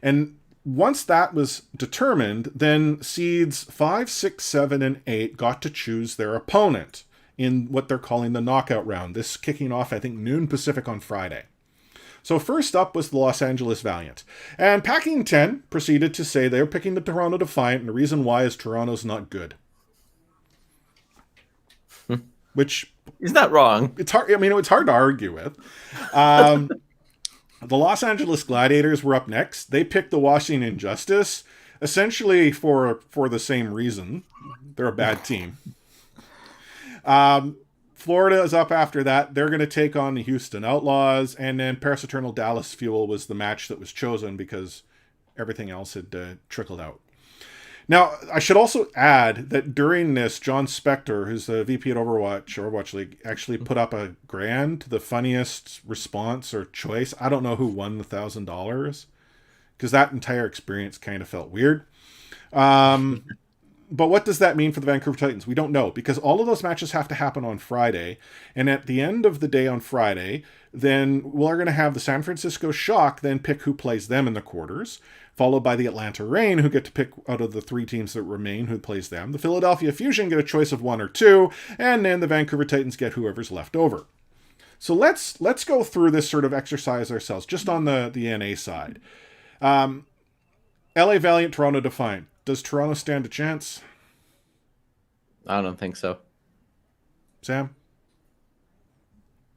And once that was determined, then seeds 5, 6, 7, and 8 got to choose their opponent in what they're calling the knockout round. This kicking off, I think, noon Pacific on Friday. So first up was the Los Angeles Valiant. And Packing 10 proceeded to say they're picking the Toronto Defiant, and the reason why is Toronto's not good. Which... He's not wrong. It's hard. I mean, it's hard to argue with. The Los Angeles Gladiators were up next. They picked the Washington Justice, essentially for the same reason. They're a bad team. Florida is up after that. They're going to take on the Houston Outlaws, and then Paris Eternal Dallas Fuel was the match that was chosen because everything else had trickled out. Now, I should also add that during this, John Spector, who's the VP at Overwatch League, actually put up a grand, the funniest response or choice. I don't know who won the $1,000 because that entire experience kind of felt weird. But what does that mean for the Vancouver Titans? We don't know, because all of those matches have to happen on Friday. And at the end of the day on Friday, then we're going to have the San Francisco Shock then pick who plays them in the quarters, followed by the Atlanta Reign, who get to pick out of the 3 teams that remain who plays them. The Philadelphia Fusion get a choice of 1 or 2, and then the Vancouver Titans get whoever's left over. So let's go through this sort of exercise ourselves, just on the NA side. LA Valiant, Toronto Defiant. Does Toronto stand a chance? I don't think so. Sam?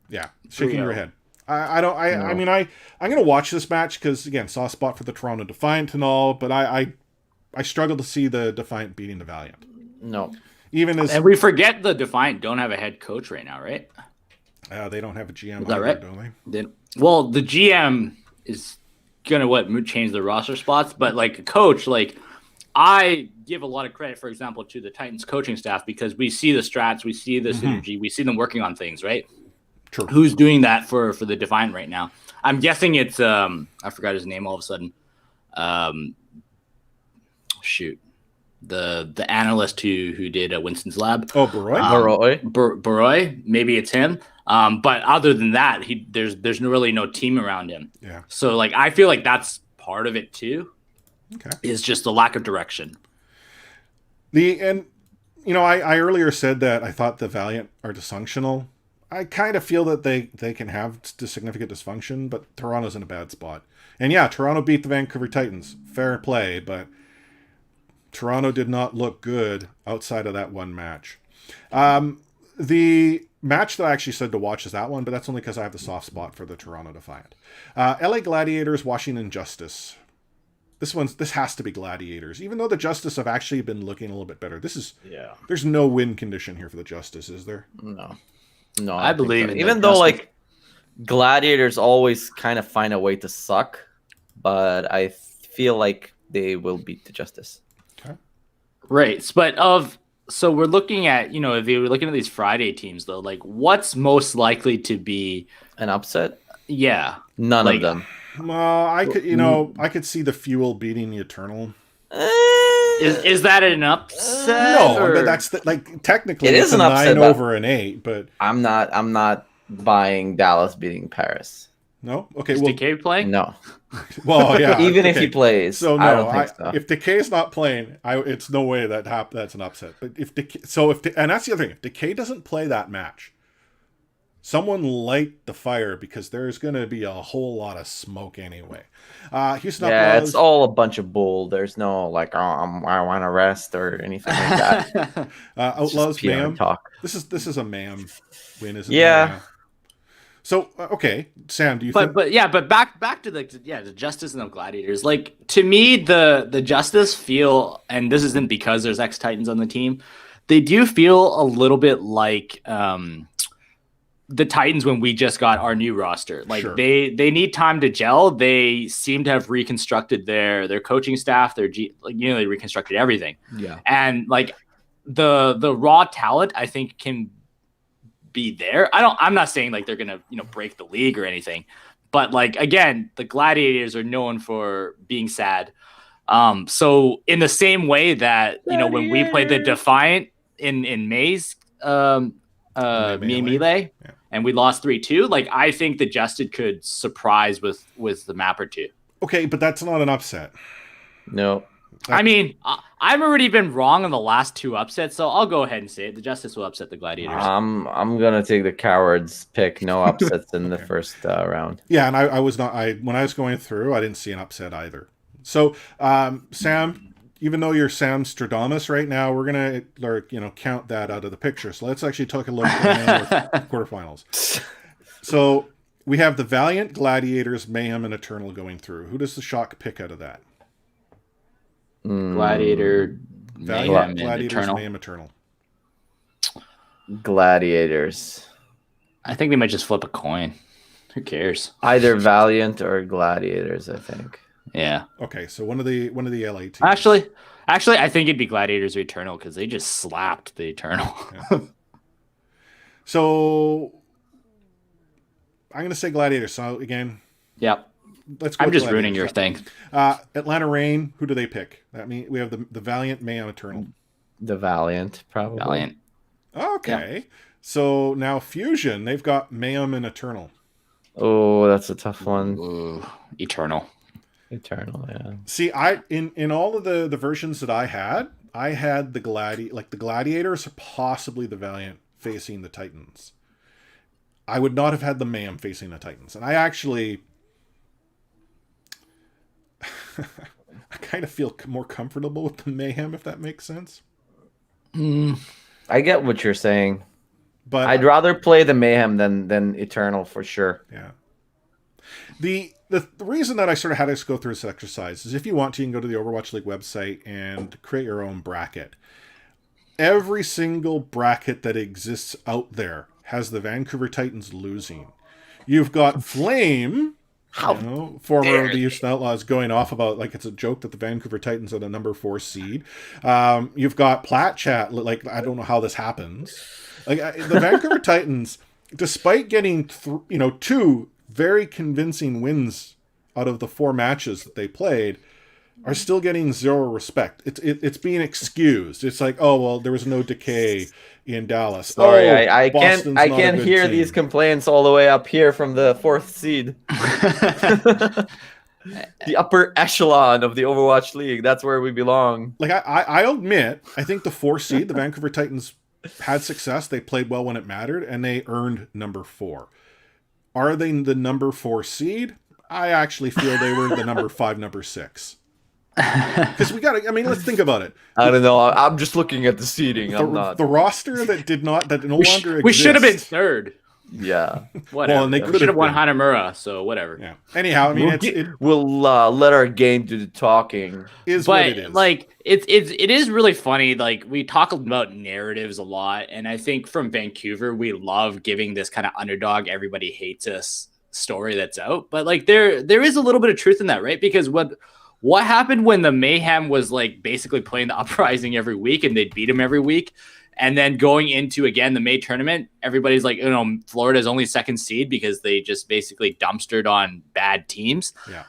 Yeah, shaking your head. I'm going to watch this match because, again, soft spot for the Toronto Defiant and all, but I struggle to see the Defiant beating the Valiant. No. And we forget the Defiant don't have a head coach right now, right? They don't have a GM. Is that right? Don't they? Well, the GM is gonna change the roster spots, but like a coach, like I give a lot of credit, for example, to the Titans coaching staff because we see the strats, we see the synergy, we see them working on things, right? True. Who's doing that for the Defiant right now? I'm guessing it's I forgot his name all of a sudden. The analyst who did Winston's Lab. Oh, Baroy. Baroy. Maybe it's him. But other than that, there's really no team around him. Yeah. So like I feel like that's part of it too. Okay. Is just the lack of direction. I earlier said that I thought the Valiant are dysfunctional. I kind of feel that they can have significant dysfunction, but Toronto's in a bad spot. And yeah, Toronto beat the Vancouver Titans. Fair play, but Toronto did not look good outside of that one match. The match that I actually said to watch is that one, but that's only because I have the soft spot for the Toronto Defiant. LA Gladiators, Washington Justice. This has to be Gladiators, even though the Justice have actually been looking a little bit better. There's no win condition here for the Justice, is there? No, I believe so. Even though like Gladiators always kind of find a way to suck, but I feel like they will beat the Justice. Okay. Right, but so we're looking at, if you're looking at these Friday teams though, like what's most likely to be an upset? Yeah, none of them. Well, I could see the Fuel beating the Eternal. Is that an upset? No, but that's technically it is an upset 9 over an 8, but I'm not buying Dallas beating Paris. No, okay. Is Decay playing? No. Well, yeah. Even if he plays, so no, I don't think so. If Decay is not playing, it's no way that's an upset. But and that's the other thing. If Decay doesn't play that match, someone light the fire because there's going to be a whole lot of smoke anyway. Houston Outlaws, it's all a bunch of bull. There's no I want to rest or anything like that. Outlaws, ma'am. Talk. This is a ma'am win, isn't it? Yeah. So okay, Sam, do you think? But back to the Justice and the Gladiators. Like to me, the Justice feel, and this isn't because there's ex-Titans on the team, they do feel a little bit like the Titans when we just got our new roster. Like sure. they need time to gel. They seem to have reconstructed their coaching staff, they reconstructed everything. Yeah. And like the raw talent I think can be there. I'm not saying like they're gonna break the league or anything, but like again, the Gladiators are known for being sad. So in the same way that, when we played the Defiant in May's Melee Yeah. and we lost 3-2, like I think the Justed could surprise with the map or two. Okay, but that's not an upset. No. I mean, I've already been wrong on the last 2 upsets, so I'll go ahead and say it. The Justice will upset the Gladiators. I'm gonna take the Cowards pick. No upsets in the first round. Yeah, and I was not. When I was going through, I didn't see an upset either. So, Sam, even though you're Sam Stradamus right now, we're gonna count that out of the picture. So let's actually take a look at the quarterfinals. So we have the Valiant, Gladiators, Mayhem, and Eternal going through. Who does the Shock pick out of that? Gladiator, Valiant, Mayhem, Gladiators, Eternal. Mayhem, Eternal. Gladiators. I think they might just flip a coin. Who cares? Either Valiant or Gladiators, I think. Yeah. Okay, so one of the LA teams. Actually, I think it'd be Gladiators or Eternal because they just slapped the Eternal. Yeah. So I'm going to say Gladiators. So again, Yep. let's go. I'm with just Gladiators. ruining your thing. Atlanta Reign. Who do they pick? That means we have the Valiant, Mayhem, Eternal. The Valiant, probably. Valiant. Okay. So now Fusion, they've got Mayhem and Eternal. Oh, that's a tough one. Ooh, Eternal. Eternal, yeah. See, I in all of the versions that I had the Gladiators or possibly the Valiant facing the Titans. I would not have had the Mayhem facing the Titans. And I actually I kind of feel more comfortable with the Mayhem, if that makes sense. I get what you're saying. But I'd rather play the Mayhem than Eternal for sure. yeah. The reason that I sort of had us go through this exercise is if you want to, you can go to the Overwatch League website and create your own bracket. Every single bracket that exists out there has the Vancouver Titans losing. You've got Flame, former of the Houston Outlaws, going off about like it's a joke that the Vancouver Titans are the number 4 seed. You've got Plat Chat, like I don't know how this happens. Like the Vancouver Titans, despite getting 2 very convincing wins out of the 4 matches that they played, are still getting zero respect. It's being excused. It's like, oh well, there was no decay in Dallas. Sorry, oh, I Boston's can't not a good hear team. these complaints all the way up here from the 4th seed. The upper echelon of the Overwatch League. That's where we belong. Like I'll admit, I think the 4 seed, the Vancouver Titans, had success. They played well when it mattered, and they earned number 4. Are they the number 4 seed? I actually feel they were the number 5, number 6. Because let's think about it. I don't know. I'm just looking at the seeding. I'm not. The roster that no longer exists. We should have been 3rd. Yeah. Whatever. And they we could should have won been. Hanamura, so whatever. Yeah. Anyhow, I mean, we'll let our game do the talking. what it is. Like it is really funny. Like we talk about narratives a lot, and I think from Vancouver we love giving this kind of underdog, everybody hates us story that's out. But like there is a little bit of truth in that, right? Because what happened when the Mayhem was like basically playing the Uprising every week and they'd beat him every week, and then going into again the May tournament, everybody's like, Florida's only 2nd seed because they just basically dumpstered on bad teams. Yeah.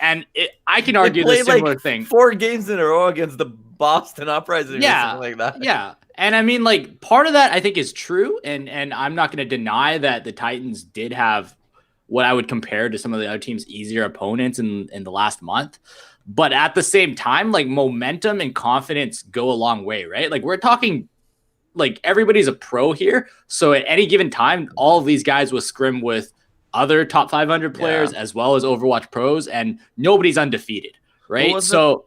And I can argue the similar thing. 4 games in a row against the Boston Uprising, Yeah, or something like that. Yeah. And I mean, like, part of that I think is true, and I'm not going to deny that the Titans did have what I would compare to some of the other teams' easier opponents in the last month. But at the same time, like, momentum and confidence go a long way, right? Like, we're talking, like, everybody's a pro here. So at any given time, all of these guys will scrim with other top 500 players as well as Overwatch pros, and nobody's undefeated, right? So,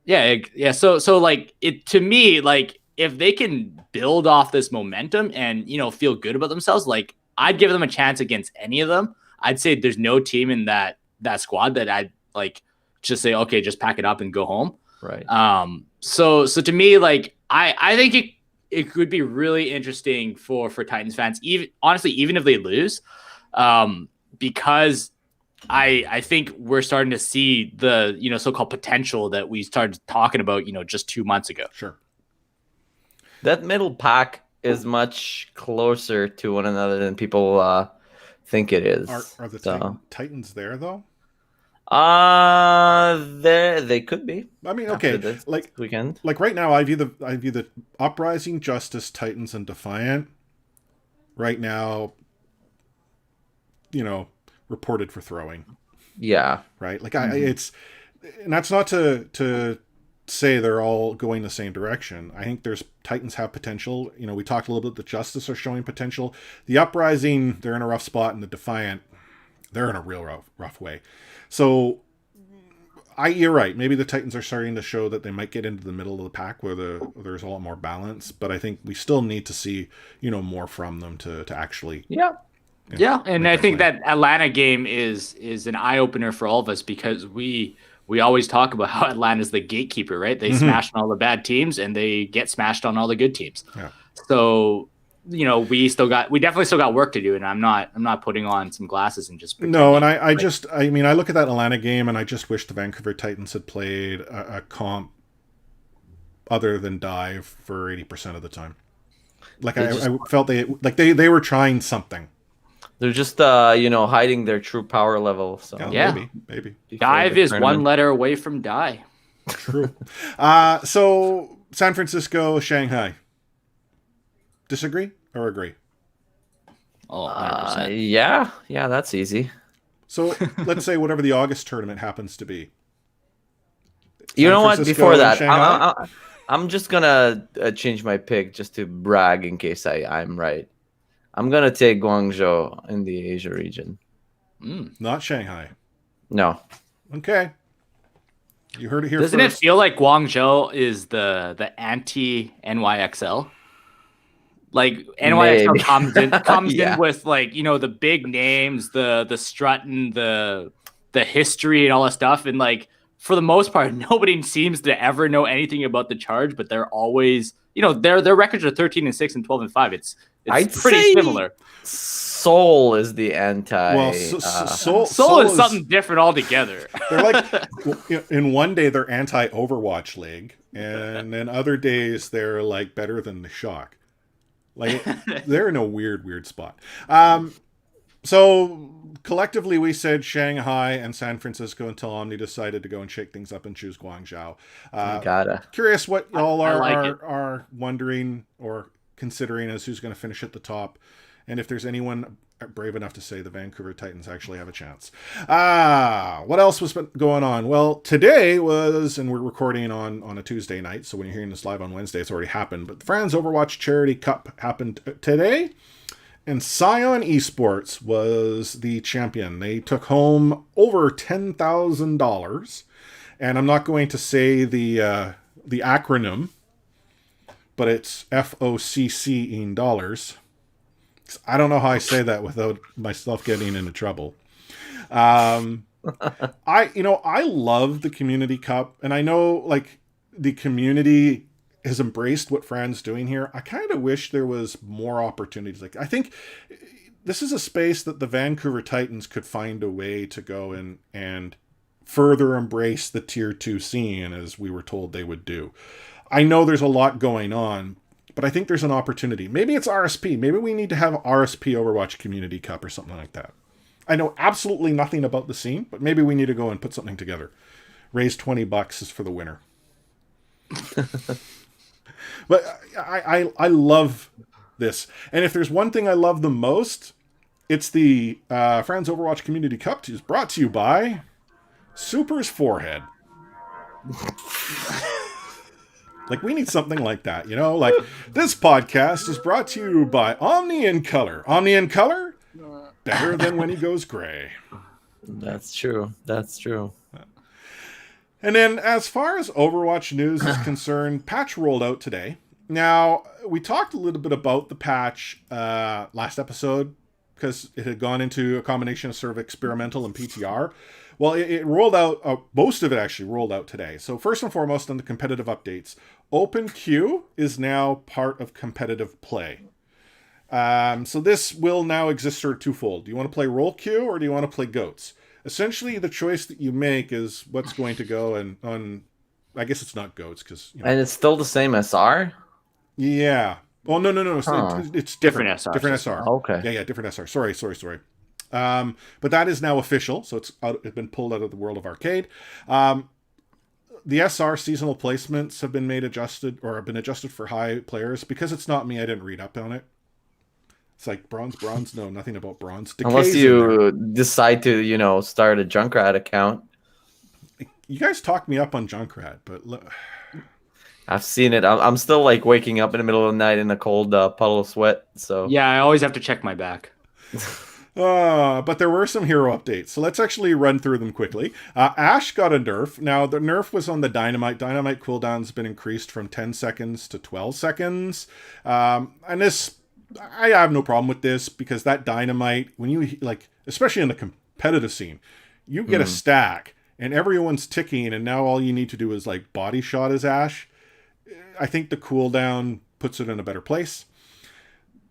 yeah. So like, it to me, like, if they can build off this momentum and, feel good about themselves, like, I'd give them a chance against any of them. I'd say there's no team in that squad that I'd like just say, okay, just pack it up and go home. Right. So to me, like, I think it could be really interesting for Titans fans, even if they lose, because I think we're starting to see the, so-called potential that we started talking about, just 2 months ago. Sure. That middle pack is much closer to one another than people think it is. Are the Titans there though? They could be. I mean, After okay, this like weekend. right now, I view the Uprising, Justice, Titans, and Defiant right now, reported for throwing. Yeah. Right, like it's, and that's not to say they're all going the same direction. I think there's Titans have potential. We talked a little bit. The Justice are showing potential. The Uprising, they're in a rough spot, and the Defiant, they're in a real rough way. So, you're right. Maybe the Titans are starting to show that they might get into the middle of the pack where there's a lot more balance. But I think we still need to see more from them to actually. Yeah. Yeah, and I think that Atlanta game is an eye opener for all of us because we always talk about how Atlanta's the gatekeeper, right? They smash on all the bad teams and they get smashed on all the good teams. Yeah. So we definitely still got work to do, and I'm not putting on some glasses and just no. And I look at that Atlanta game and I just wish the Vancouver Titans had played a comp other than dive for 80% of the time. Like I felt they were trying something. They're just hiding their true power level. So yeah, maybe. Dive is one letter away from die. True. So San Francisco, Shanghai. Disagree or agree? Oh, 100%. Yeah, that's easy. So let's say whatever the August tournament happens to be. You know what? Before that, Shanghai? I'm just gonna change my pick just to brag in case I'm right. I'm gonna take Guangzhou in the Asia region. Not Shanghai. No. Okay. You heard it here Doesn't first. it feel like Guangzhou is the anti NYXL? Like NYXL comes in with the big names, the strutting, the history and all that stuff, and like for the most part, nobody seems to ever know anything about the Charge, but they're always their records are 13-6 and 12-5. It's pretty similar. Seoul is the anti. Well, Seoul is something different altogether. They're like in one day they're anti Overwatch League, and then other days they're like better than the Shock. Like they're in a weird spot. So collectively we said Shanghai and San Francisco until Omni decided to go and shake things up and choose Guangzhou. Curious what y'all are wondering or considering as who's going to finish at the top, and if there's anyone brave enough to say the Vancouver Titans actually have a chance. What else was going on? Well, today was, and we're recording on a Tuesday night, so when you're hearing this live on Wednesday, it's already happened, but the France Overwatch Charity Cup happened today, and Scion Esports was the champion. They took home over $10,000, and I'm not going to say the acronym, but it's FOCC in dollars. I don't know how I say that without myself getting into trouble. I love the Community Cup, and I know like the community has embraced what Fran's doing here. I kind of wish there was more opportunities. Like I think this is a space that the Vancouver Titans could find a way to go in and further embrace the tier 2 scene as we were told they would do. I know there's a lot going on, but I think there's an opportunity. Maybe it's RSP. Maybe we need to have RSP Overwatch Community Cup or something like that. I know absolutely nothing about the scene, but maybe we need to go and put something together. Raise $20 is for the winner. But I love this. And if there's one thing I love the most, it's the France Overwatch Community Cup is brought to you by Super's Forehead. Like, we need something like that, Like, this podcast is brought to you by Omni in Color. Omni in Color? Better than when he goes gray. That's true. And then, as far as Overwatch news is concerned, patch rolled out today. Now, we talked a little bit about the patch last episode, because it had gone into a combination of sort of experimental and PTR. Well, it rolled out, most of it actually rolled out today. So first and foremost on the competitive updates, Open Queue is now part of competitive play. So this will now exist sort of twofold. Do you want to play role queue or do you want to play goats? Essentially, the choice that you make is what's going to go on, I guess it's not goats because... And it's still the same SR? Yeah. Oh, no. It's different. Different SR. Different SR. Okay. Yeah, different SR. Sorry. But that is now official, so it's been pulled out of the World of Arcade. The SR seasonal placements have been adjusted for high players. Because it's not me, I didn't read up on it. It's like bronze, no, nothing about bronze. Decay's Unless you decide to, start a Junkrat account. You guys talked me up on Junkrat, but I've seen it. I'm still like waking up in the middle of the night in a cold puddle of sweat. So yeah, I always have to check my back. But there were some hero updates, so let's actually run through them quickly. Ashe got a nerf. Now, the nerf was on the Dynamite. Dynamite cooldown's been increased from 10 seconds to 12 seconds. And this, I have no problem with this, because that Dynamite, when you, like, especially in the competitive scene, you get a stack, and everyone's ticking, and now all you need to do is, like, body shot as Ashe. I think the cooldown puts it in a better place.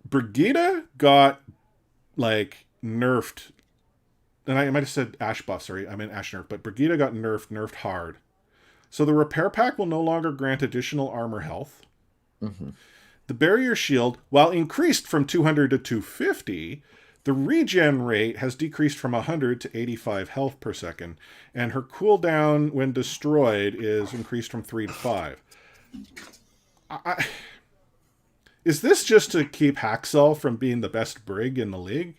Brigitte got, like, nerfed, and I might have said Ashe buff, sorry, I meant Ashe nerf, but Brigitte got nerfed hard. So the repair pack will no longer grant additional armor health. The barrier shield, while increased from 200 to 250, the regen rate has decreased from 100 to 85 health per second, and her cooldown when destroyed is increased from 3 to 5. Is this just to keep Haxel from being the best brig in the league?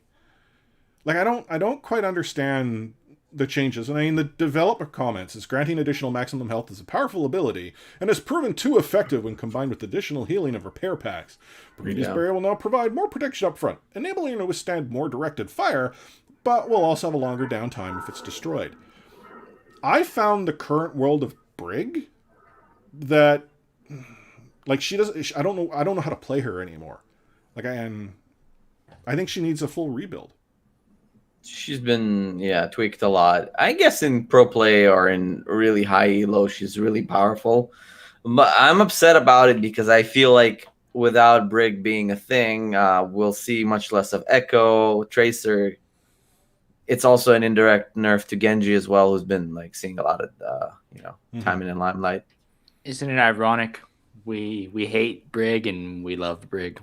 Like, I don't quite understand the changes. And I mean, the developer comments is granting additional maximum health is a powerful ability and has proven too effective when combined with additional healing of repair packs. Brigitte's barrier will now provide more protection up front, enabling her to withstand more directed fire, but will also have a longer downtime if it's destroyed. I found the current world of Brig that, like, she doesn't, I don't know how to play her anymore. Like, I think she needs a full rebuild. She's been, tweaked a lot. I guess in pro play or in really high elo, she's really powerful. But I'm upset about it because I feel like without Brig being a thing, we'll see much less of Echo, Tracer. It's also an indirect nerf to Genji as well, who's been like seeing a lot of, time in the limelight. Isn't it ironic? We hate Brig and we love Brig.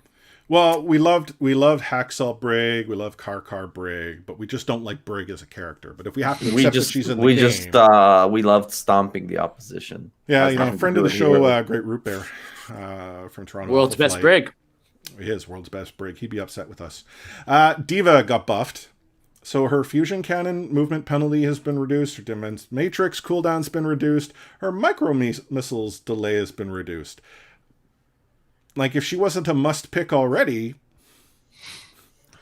Well, we loved Haxel Brig, we love Karkar Brig, but we just don't like Brig as a character. But if we have to accept that she's in the game, we loved stomping the opposition. Yeah, friend of the show, Great Root Bear from Toronto. World's best Brig. He is world's best Brig. He'd be upset with us. Diva got buffed, so her fusion cannon movement penalty has been reduced. Her Defense Matrix cooldown's been reduced. Her micro missiles delay has been reduced. Like, if she wasn't a must-pick already...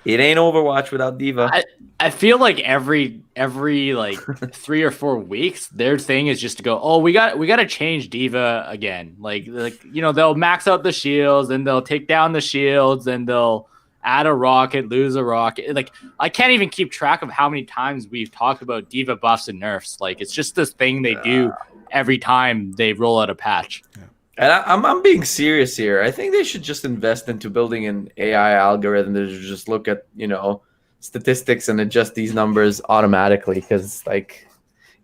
It ain't Overwatch without Diva. I feel like every like 3 or 4 weeks, their thing is just to go, oh, we got to change Diva again. Like they'll max out the shields, and they'll take down the shields, and they'll add a rocket, lose a rocket. Like, I can't even keep track of how many times we've talked about Diva buffs and nerfs. Like, it's just this thing they do every time they roll out a patch. Yeah. And I'm being serious here. I think they should just invest into building an AI algorithm that just look at, statistics and adjust these numbers automatically, because, like,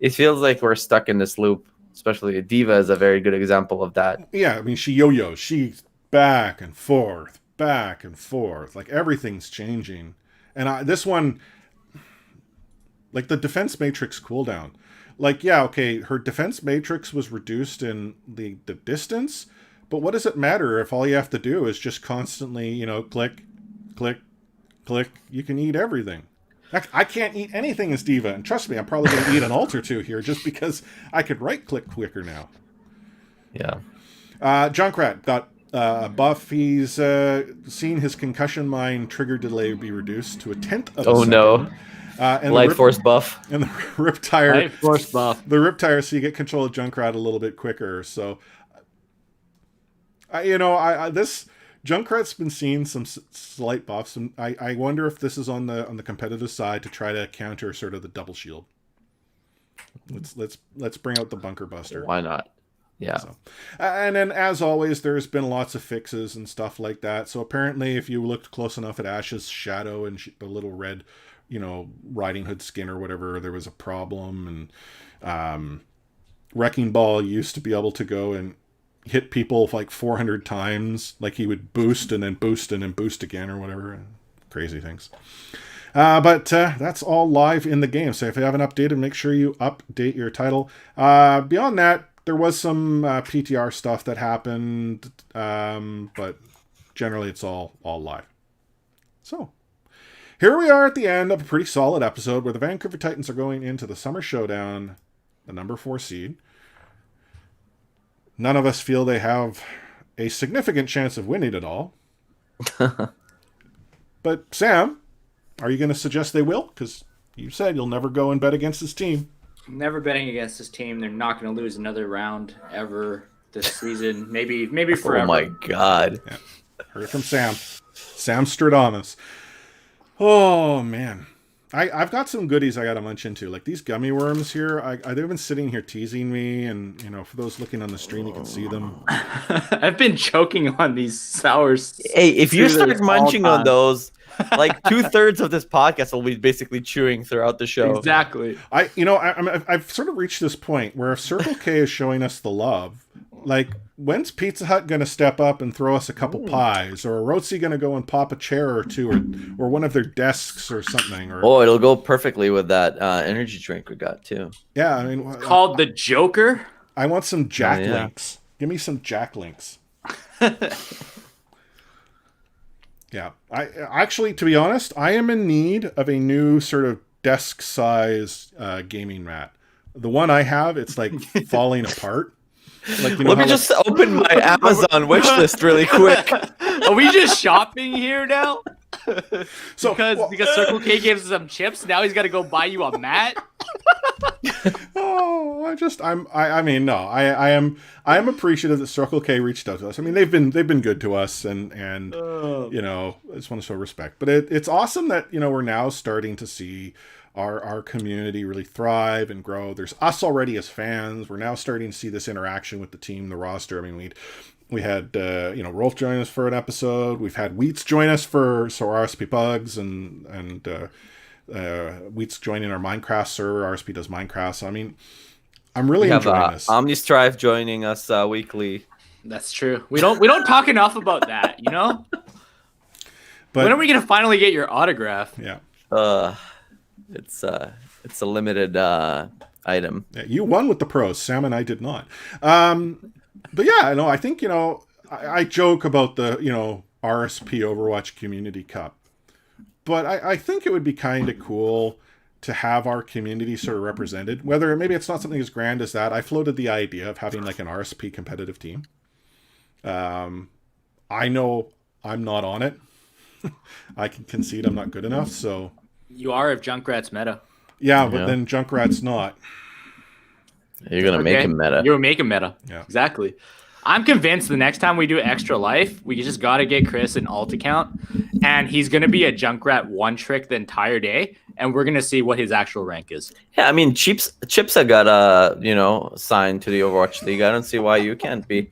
it feels like we're stuck in this loop, especially Diva is a very good example of that. Yeah, I mean, she yo-yos. She's back and forth. Like, everything's changing. And this one, like, the Defense Matrix cooldown, like, yeah, okay, her defense matrix was reduced in the distance, but what does it matter if all you have to do is just constantly, click, click, click? You can eat everything. I can't eat anything as Diva, and trust me, I'm probably going to eat an ult or two here just because I could right-click quicker now. Yeah. Junkrat got a buff. He's seen his concussion mine trigger delay be reduced to 1/10 of a second. No. And Light Force buff. And the Riptire. Light Force buff. The Riptire, so you get control of Junkrat a little bit quicker. So, this Junkrat's been seeing some slight buffs, and I wonder if this is on the competitive side to try to counter sort of the double shield. Let's bring out the Bunker Buster. Why not? Yeah. So, and then, as always, there's been lots of fixes and stuff like that. So apparently, if you looked close enough at Ashe's shadow and the little red, Riding Hood skin or whatever, there was a problem. And Wrecking Ball used to be able to go and hit people like 400 times. Like, he would boost and then boost and then boost again or whatever. Crazy things. But that's all live in the game. So if you haven't updated, make sure you update your title. Beyond that, there was some PTR stuff that happened, but generally it's all live. So here we are at the end of a pretty solid episode where the Vancouver Titans are going into the Summer Showdown, the number 4 seed. None of us feel they have a significant chance of winning it all. But Sam, are you going to suggest they will? Because you said you'll never go and bet against this team. Never betting against this team. They're not going to lose another round ever this season. Maybe forever. Oh my God. Yeah. Heard it from Sam. Sam Stradamus. Oh, man. I've got some goodies I got to munch into. Like these gummy worms here, they've been sitting here teasing me. And, for those looking on the stream, you can see them. I've been choking on these sours. Hey, if you start munching on those, like 2/3 of this podcast will be basically chewing throughout the show. Exactly. I've sort of reached this point where if Circle K is showing us the love, like when's Pizza Hut going to step up and throw us a couple pies, or Rotzi going to go and pop a chair or two, or one of their desks or something? Or it'll go perfectly with that energy drink we got too. Yeah, I mean, called the Joker. I want some Jack Links. Give me some Jack Links. Yeah, I actually, to be honest, I am in need of a new sort of desk size gaming mat. The one I have, it's like falling apart. Like, Let me just open my Amazon wish list really quick. Are we just shopping here now? So because Circle K gives us some chips, now he's got to go buy you a mat. I am appreciative that Circle K reached out to us. I mean, they've been good to us, and I just want to show respect. But it's awesome that we're now starting to see our community really thrive and grow. There's us already as fans. We're now starting to see this interaction with the team, the roster. I mean, we had Rolf join us for an episode. We've had Wheats join us for RSP Bugs, and Wheats joining our Minecraft server. RSP does Minecraft. So, I mean, I'm really enjoying this. OmniStrive joining us weekly. That's true. We don't talk enough about that, But when are we gonna finally get your autograph? Yeah. It's a limited item. Yeah, you won with the pros. Sam and I did not. But yeah, I think I joke about the RSP Overwatch Community Cup, but I think it would be kind of cool to have our community sort of represented. Whether maybe it's not something as grand as that. I floated the idea of having like an RSP competitive team. I know I'm not on it. I can concede I'm not good enough. So you are if Junkrat's meta. Yeah, but then Junkrat's not. You're gonna make him meta. You'll make him meta. Yeah, exactly. I'm convinced the next time we do Extra Life, we just got to get Chris an alt account, and he's going to be a Junkrat one trick the entire day, and we're going to see what his actual rank is. Yeah, I mean, Chips got signed to the Overwatch League. I don't see why you can't be.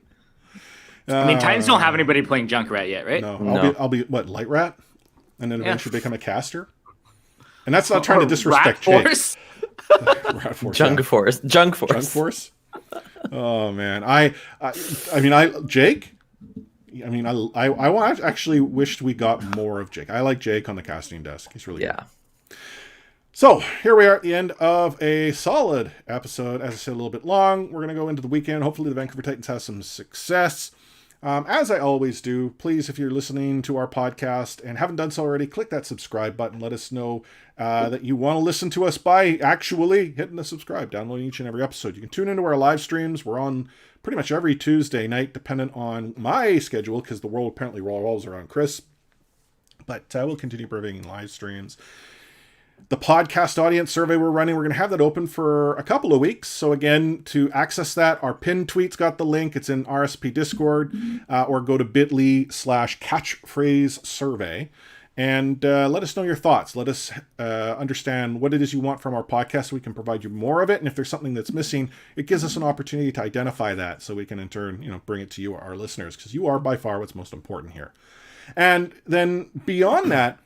I mean, Titans don't have anybody playing Junkrat yet, right? No. I'll be what, Light Rat, and then eventually become a caster. And that's not trying to disrespect Rat Force. Rat Force. Junk Force. Oh man, I Jake. I mean, I actually wished we got more of Jake. I like Jake on the casting desk. He's really good. So here we are at the end of a solid episode. As I said, a little bit long. We're gonna go into the weekend. Hopefully, the Vancouver Titans has some success. As I always do, please, if you're listening to our podcast and haven't done so already, click that subscribe button. Let us know that you want to listen to us by actually hitting the subscribe, downloading each and every episode. You can tune into our live streams. We're on pretty much every Tuesday night, dependent on my schedule, because the world apparently revolves around Chris. But we'll continue providing live streams. The podcast audience survey we're running, we're going to have that open for a couple of weeks. So again, to access that, our pinned tweet's got the link. It's in RSP Discord, or go to bit.ly/catchphrase survey and let us know your thoughts. Let us understand what it is you want from our podcast so we can provide you more of it. And if there's something that's missing, it gives us an opportunity to identify that so we can in turn, bring it to you, our listeners, because you are by far what's most important here. And then beyond that,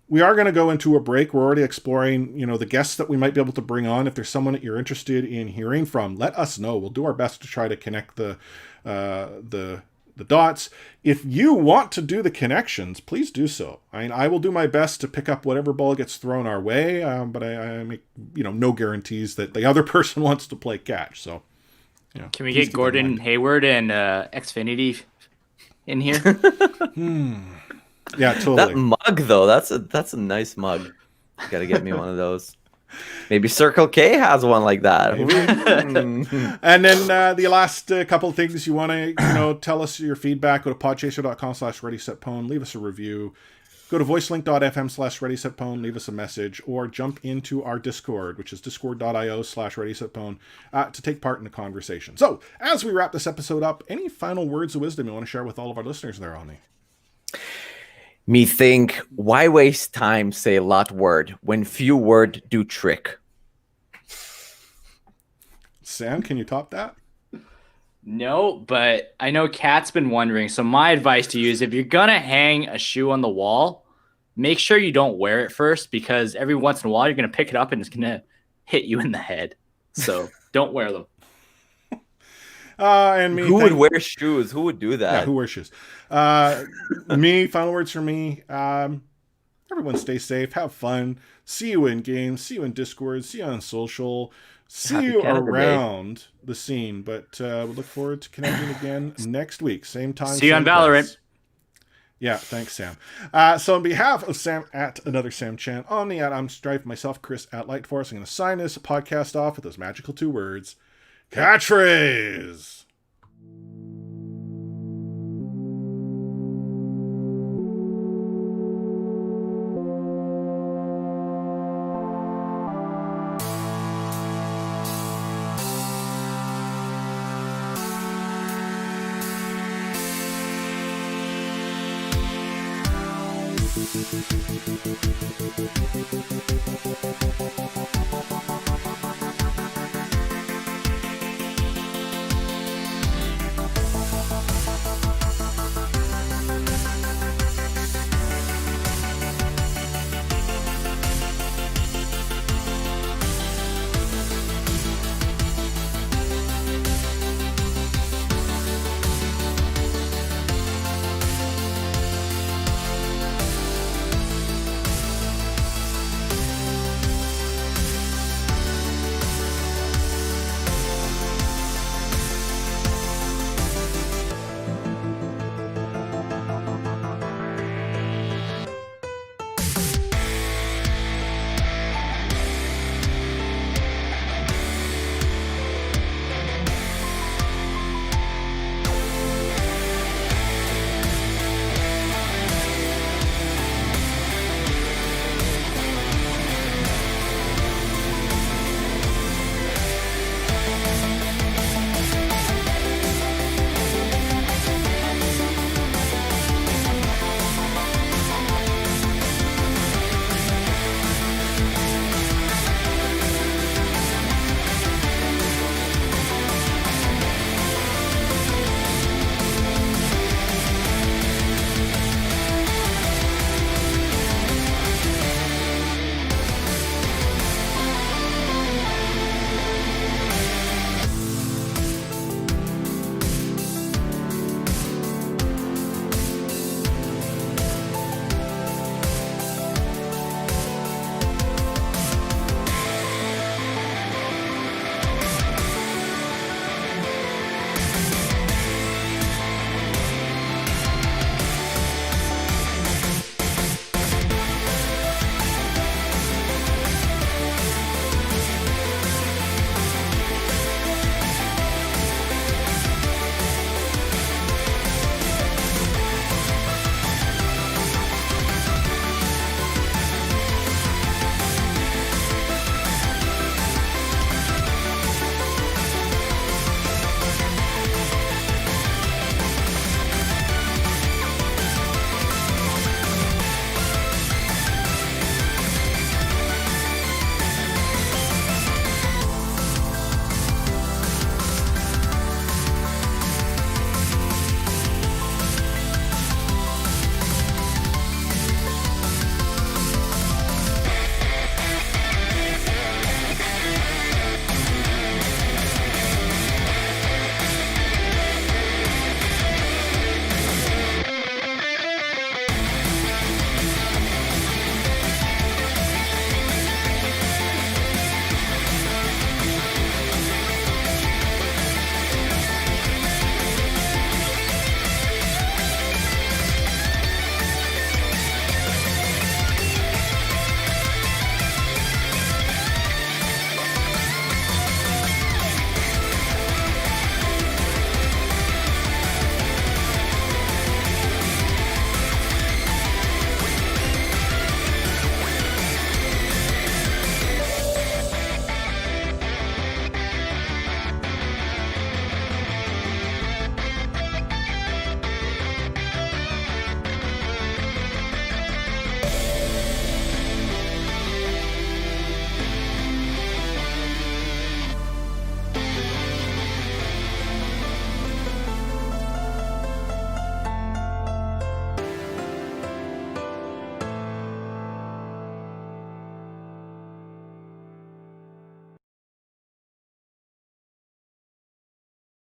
we are going to go into a break. We're already exploring, the guests that we might be able to bring on. If there's someone that you're interested in hearing from, let us know. We'll do our best to try to connect the the dots. If you want to do the connections, please do so. I will do my best to pick up whatever ball gets thrown our way, but I make no guarantees that the other person wants to play catch. So, can we get Gordon Hayward and Xfinity in here? Yeah, totally. That mug though, that's a nice mug. Got to get me one of those. Maybe Circle K has one like that. And then the last couple of things you want to tell us your feedback, go to podchaser.com/readysetpwn, leave us a review. Go to voicelink.fm/readysetpwn, leave us a message, or jump into our Discord, which is discord.io/readysetpwn, to take part in the conversation. So, as we wrap this episode up, any final words of wisdom you want to share with all of our listeners there, Ani? Me think, why waste time say a lot word when few word do trick? Sam, can you top that? No, but I know Kat's been wondering. So my advice to you is if you're going to hang a shoe on the wall, make sure you don't wear it first, because every once in a while you're going to pick it up and it's going to hit you in the head. So don't wear them. And me, who would wear shoes? Who would do that? Yeah, who wears shoes? Final words for me. Everyone stay safe, have fun. See you in games, see you in Discord, see you on social, see Happy you Canada around Day. The scene. But we look forward to connecting again next week. Same time. See you on Valorant. Place. Yeah, thanks, Sam. So on behalf of Sam at Another Sam Chan, on the I'm Strife, myself, Chris at Lightforce, I'm going to sign this podcast off with those magical 2 words. Catchphrase!